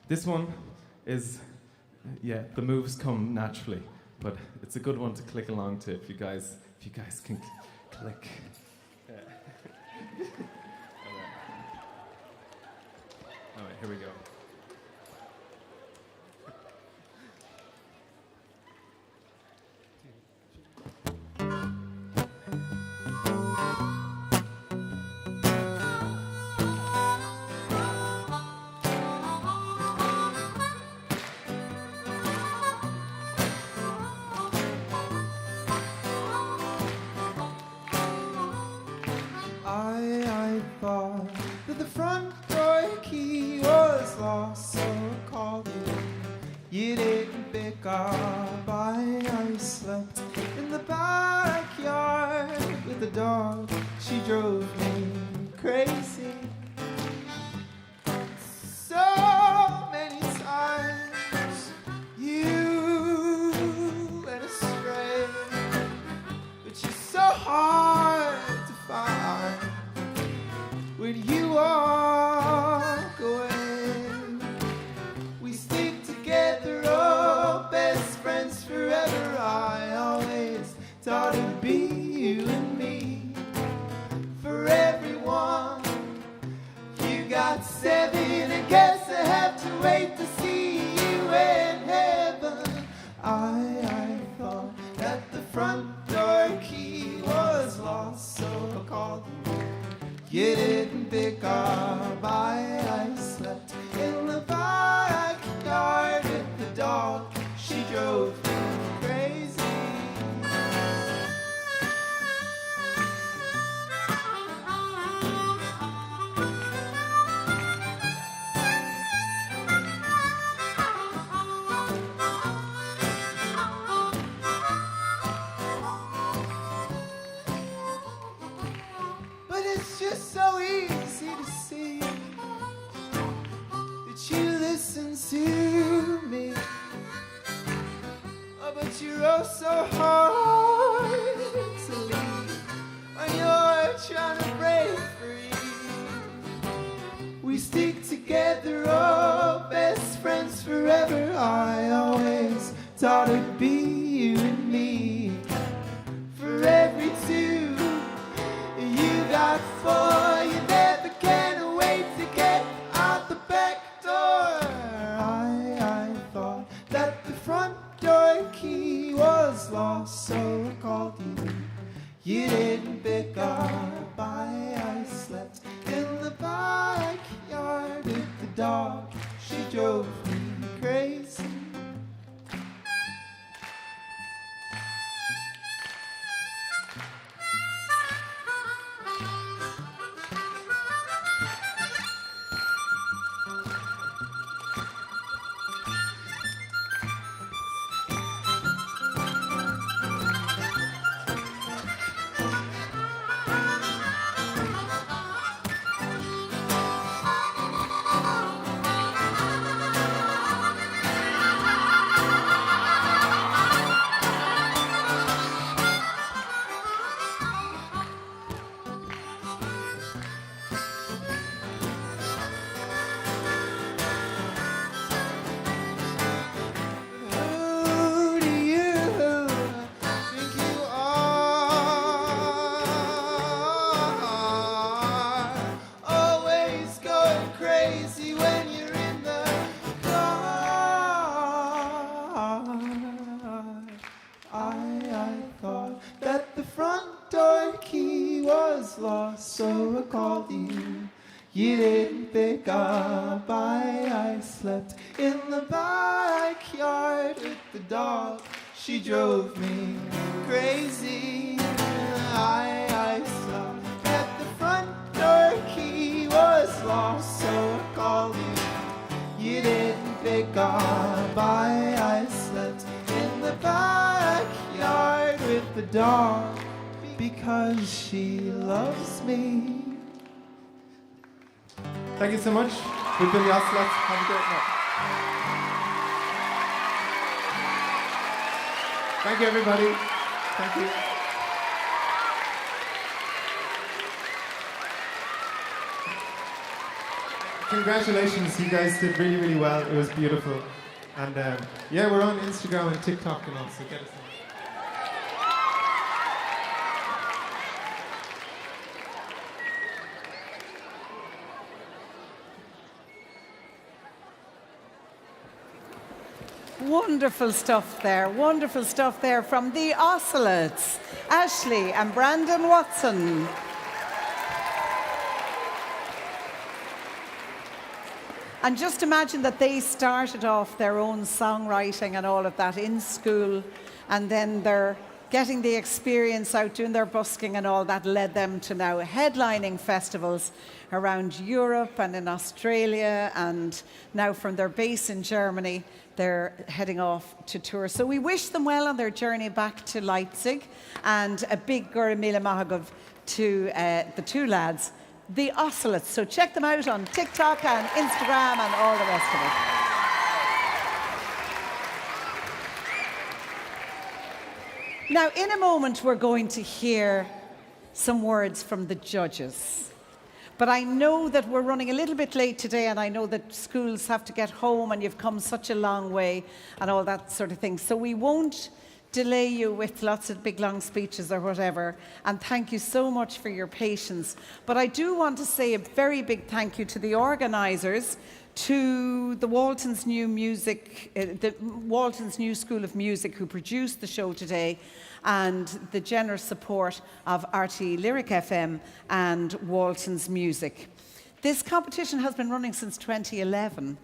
This one is, the moves come naturally, but it's a good one to click along to if you guys can click. All right, here we go. I thought that the front door key was lost, so I called you. You didn't pick up. I slept in the backyard with the dog. She drove me crazy. So many times you went astray, but you're so hard to find when you walk away. We stick together, oh, best friends forever. I always thought it'd be you and me. For everyone, you got 7, I guess I have to wait to see you in heaven. I thought that the front door key was lost, so I called you. You didn't pick up. I slept in the backyard with the dog. She drove me crazy. But it's just so easy to see that you listen to me. Oh, but you're oh so hard to leave when you're trying to break free. We stick together, oh, best friends forever. I always thought it'd be you and me. For every two you got 4, you never can wait to get out the back door. I thought that the front door key was lost, so I called you. You didn't pick up. I slept in the backyard with the dog. She drove me crazy. Who do you think you are? Always going crazy when you're in the car. I thought that the front door key was lost, so I called you. You didn't pick up. I slept in the backyard with the dog. She drove me crazy. I saw that the front door key was lost, so I called you. You didn't pick up. I slept in the backyard with dark because she loves me. Thank you so much. We've been the Ocelots. Have a great night. Thank you, everybody. Thank you. Congratulations, you guys did really, really well. It was beautiful. And yeah, we're on Instagram and TikTok and all, so get us in. Wonderful stuff there from the Ocelots, Ashley and Brandon Watson. And just imagine that they started off their own songwriting and all of that in school, and then they're getting the experience out, doing their busking and all that led them to now headlining festivals around Europe and in Australia, and now from their base in Germany, they're heading off to tour. So we wish them well on their journey back to Leipzig, and a big Gura Mila Mahagov to the two lads, the Ocelots. So check them out on TikTok and Instagram and all the rest of it. Now, in a moment, we're going to hear some words from the judges. But I know that we're running a little bit late today, and I know that schools have to get home and you've come such a long way and all that sort of thing. So we won't delay you with lots of big long speeches or whatever, and thank you so much for your patience. But I do want to say a very big thank you to the organisers, to the Waltons New School of Music who produced the show today, and the generous support of RTÉ Lyric FM and Waltons Music. This competition has been running since 2011,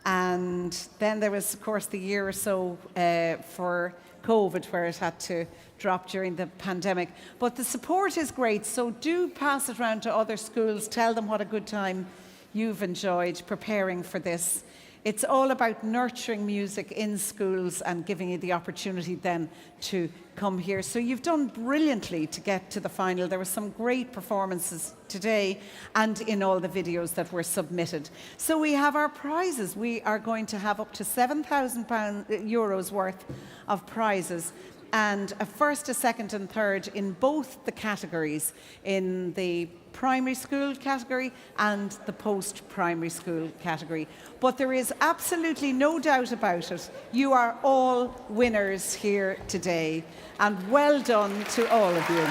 and then there was, of course, the year or so for COVID where it had to drop during the pandemic. But the support is great, so do pass it around to other schools, tell them what a good time you've enjoyed preparing for this. It's all about nurturing music in schools and giving you the opportunity then to come here. So you've done brilliantly to get to the final. There were some great performances today and in all the videos that were submitted. So we have our prizes. We are going to have up to €7,000 worth of prizes, and a first, a second and third in both the categories, in the primary school category and the post-primary school category. But there is absolutely no doubt about it. You are all winners here today, and well done to all of you.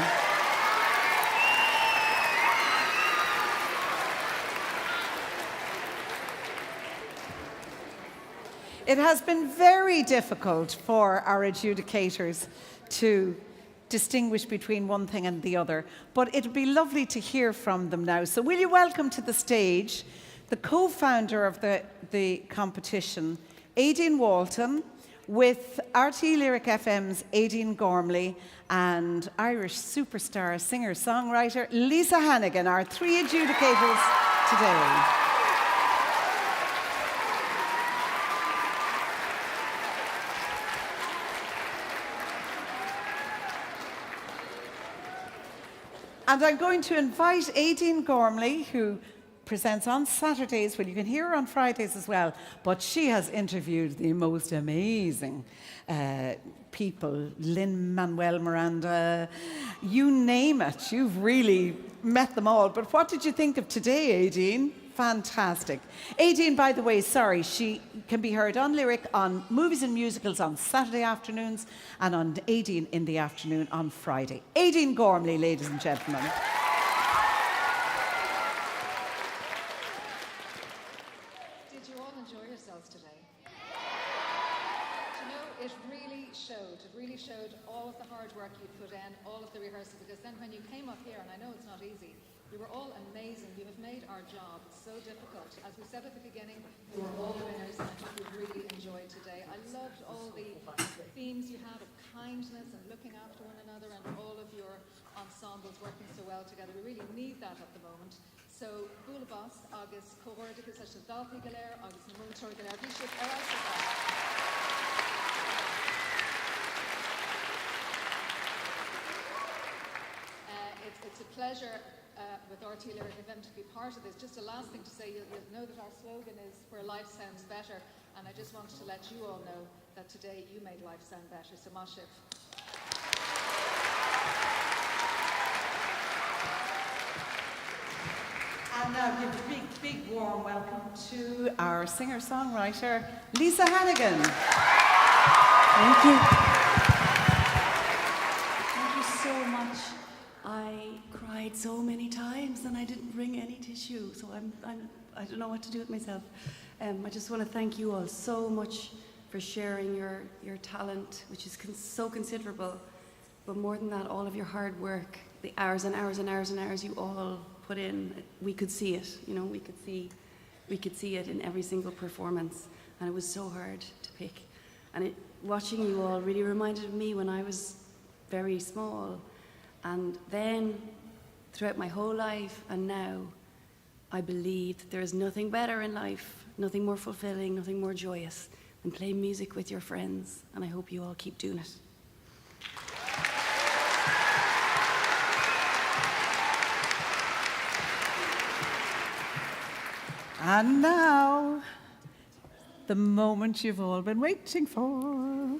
It has been very difficult for our adjudicators to distinguish between one thing and the other, but it'd be lovely to hear from them now. So will you welcome to the stage the co-founder of the competition, Aideen Walton, with RTÉ Lyric FM's Aideen Gormley, and Irish superstar singer-songwriter Lisa Hannigan, our three adjudicators today. And I'm going to invite Aideen Gormley, who presents on Saturdays. Well, you can hear her on Fridays as well, but she has interviewed the most amazing people, Lin-Manuel Miranda, you name it. You've really met them all. But what did you think of today, Aideen? Fantastic. Aideen, by the way, sorry, she can be heard on Lyric on Movies and Musicals on Saturday afternoons and on Aideen in the afternoon on Friday. Aideen Gormley, ladies and gentlemen. Did you all enjoy yourselves today? You know, it really showed all of the hard work you put in, all of the rehearsal, because then when you came up here, and I know it's not easy, you were all amazing. You have made our job so difficult. As we said at the beginning, you were all winners, and I think you really enjoyed today. I loved all the themes you had of kindness and looking after one another, and all of your ensembles working so well together. We really need that at the moment. So, Bula Boss, agus Cohordica such as Dalthi Galer, agus Namuntor Galer, Bishop, it's a pleasure with RTÉ Lyric FM to be part of this. Just a last thing to say, you'll know that our slogan is where life sounds better, and I just wanted to let you all know that today you made life sound better. So Mashif. And now give a big, big warm welcome to our singer-songwriter, Lisa Hannigan. Thank you. Thank you so much. I cried so many times and I didn't bring any tissue, so I don't know what to do with myself. I just want to thank you all so much for sharing your talent, which is so considerable, but more than that, all of your hard work, the hours and hours and hours and hours you all put in. We could see it, you know, we could see it in every single performance, and it was so hard to pick. And watching you all really reminded me when I was very small, and then throughout my whole life, and now I believe that there is nothing better in life, nothing more fulfilling, nothing more joyous than playing music with your friends, and I hope you all keep doing it. And now, the moment you've all been waiting for.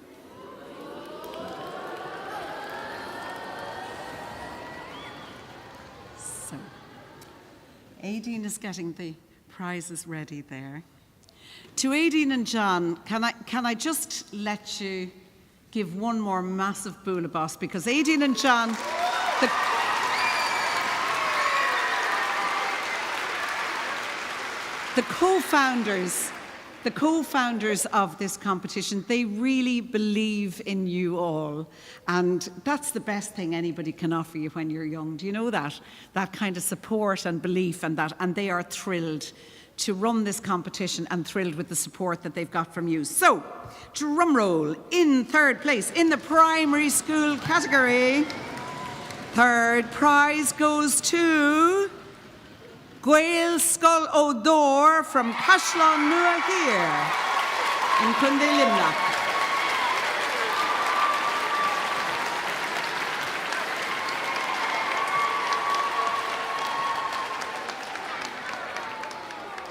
So, Aideen is getting the prizes ready there. To Aideen and John, can I just let you give one more massive boulabos, because Aideen and John, the co-founders of this competition, they really believe in you all. And that's the best thing anybody can offer you when you're young. Do you know that? That kind of support and belief, and they are thrilled to run this competition and thrilled with the support that they've got from you. So, drum roll, in third place in the primary school category, third prize goes to Gaelscoil Ó Doghair from Caisleáin in Clondelimna.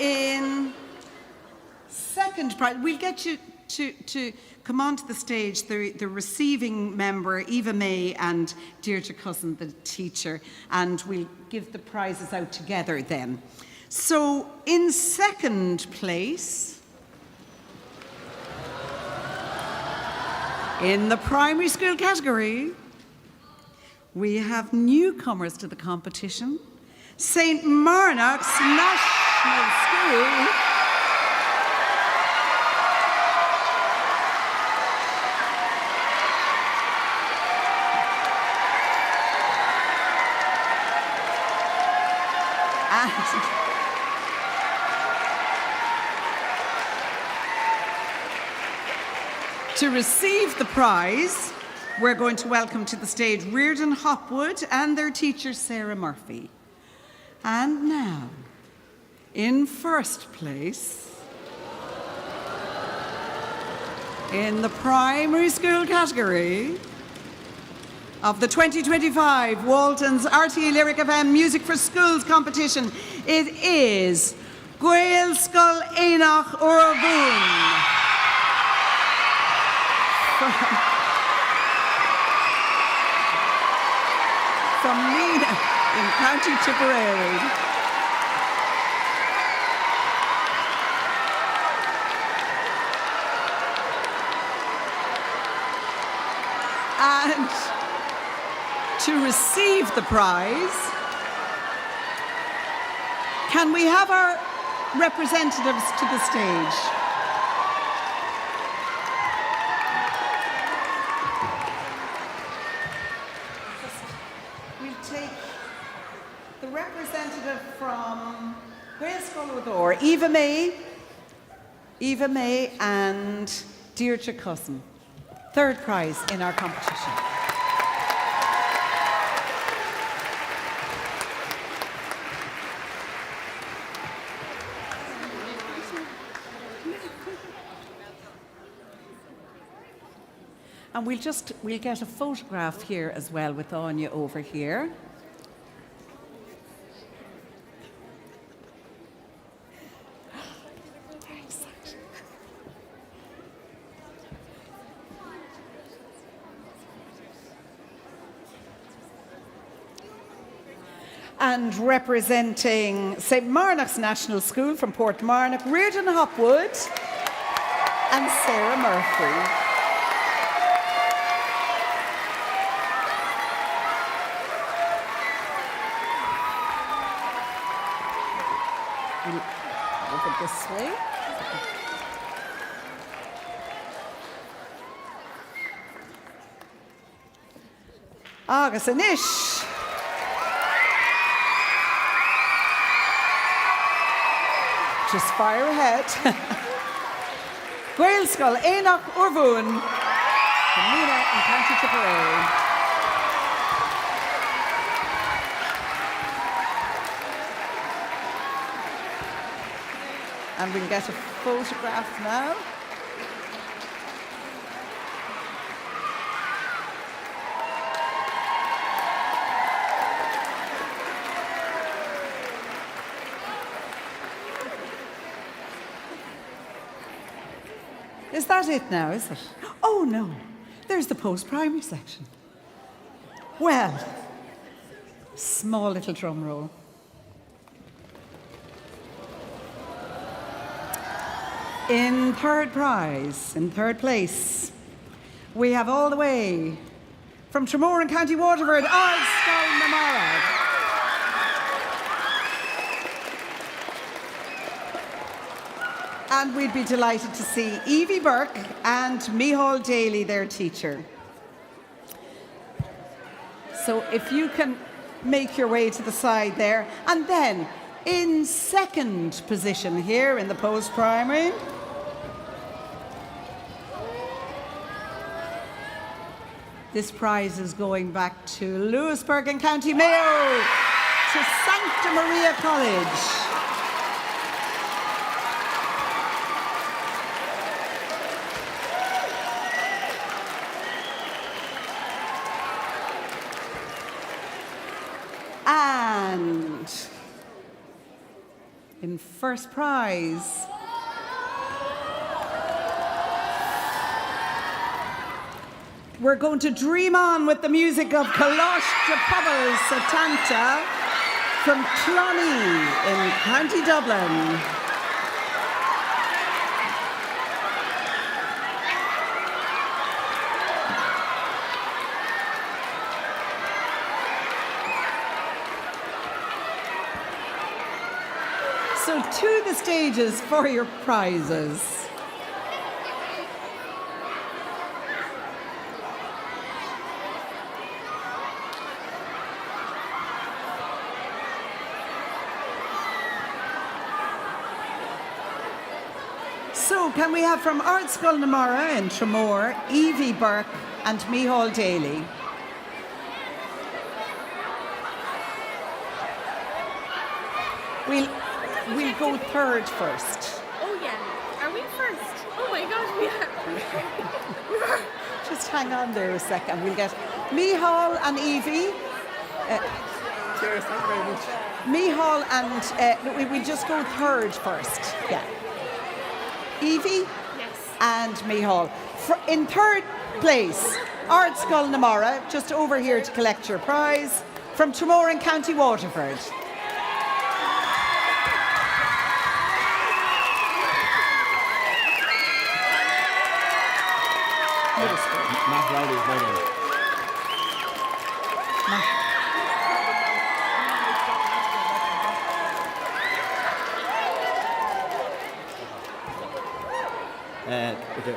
In second prize, we'll get you to come onto the stage, the receiving member, Eva May, and Deirdre Cousin, the teacher, and we'll give the prizes out together then. So, in second place, in the primary school category, we have newcomers to the competition, St. Marnock's National School. To receive the prize, we're going to welcome to the stage Reardon Hopwood and their teacher Sarah Murphy. And now, in first place, in the primary school category of the 2025 Waltons RTÉ Lyric FM Music for Schools competition, it is Gaelscoil Ó Doghair from Nina in County Tipperary. And to receive the prize, can we have our representatives to the stage? We'll take the representative from Gaelscoil Ó Doghair, Eva May and Deirdre Cousin. Third prize in our competition. And we'll get a photograph here as well with Anya over here. And representing St. Marnock's National School from Port Marnock, Reardon Hopwood and Sarah Murphy. Over this way. Agus anish. Just fire ahead. Gaelscoil Ó Doghair from Nina and County Tipperary. And we'll get a photograph now. Is that it now, is it? Oh no, there's the post-primary section. Well, small little drum roll. In third place, we have all the way from Tremor in County Waterford, Ardscoil Ó Doghair. And we'd be delighted to see Evie Burke and Micheál Daly, their teacher. So if you can make your way to the side there. And then in second position here in the post-primary, this prize is going back to Louisburg and County Mayo, to Sancta Maria College. And in first prize, we're going to dream on with the music of Coláiste, Pobail, Satanta from Clonee in County Dublin. So to the stages for your prizes. So can we have from Ardscoil Ó Doghair in Tremor, Evie Burke and Micheál Daly. We'll go third first. Oh yeah, are we first? Oh my gosh, we are. Just hang on there a second. We'll get Micheál and Evie. Cheers, thank you very much. Micheál and we'll just go third first. Yeah. Evie and Micheál. In third place, Ardscoil Ó Doghair, just over here to collect your prize, from Tremor in County Waterford. Matt Riley is my name.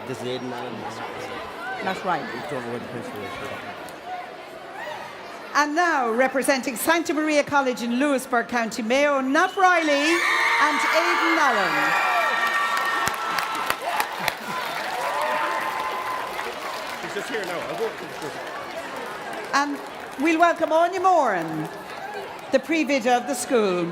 This is Aidan Allen. Matt Riley. Don't know where the principal is. And now, representing Santa Maria College in Louisburg, County Mayo, Nat Riley and Aidan Allen. He's just here now. I'll go. And we'll welcome Anya Moran, the pre-vid of the school.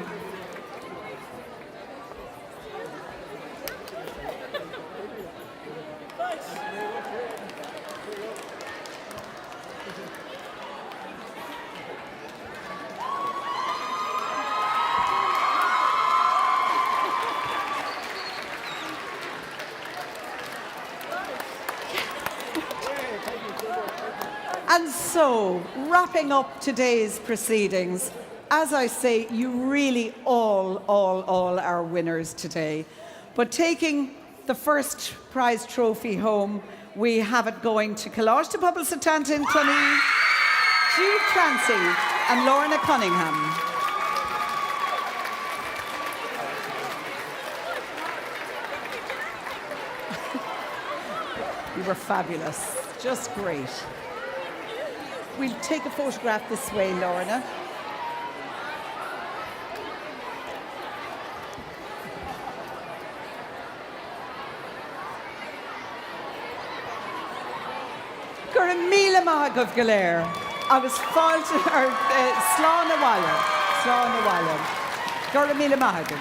And so, wrapping up today's proceedings, as I say, you really all are winners today. But taking the first prize trophy home, we have it going to Coláiste, Pobail, Satanta in Clonee, Jude Clancy and Lorna Cunningham. You were fabulous, just great. We'll take a photograph this way, Lorna. Gur míle maith go Galéir, agus fáilte slán na bhaile. Gur míle maith go.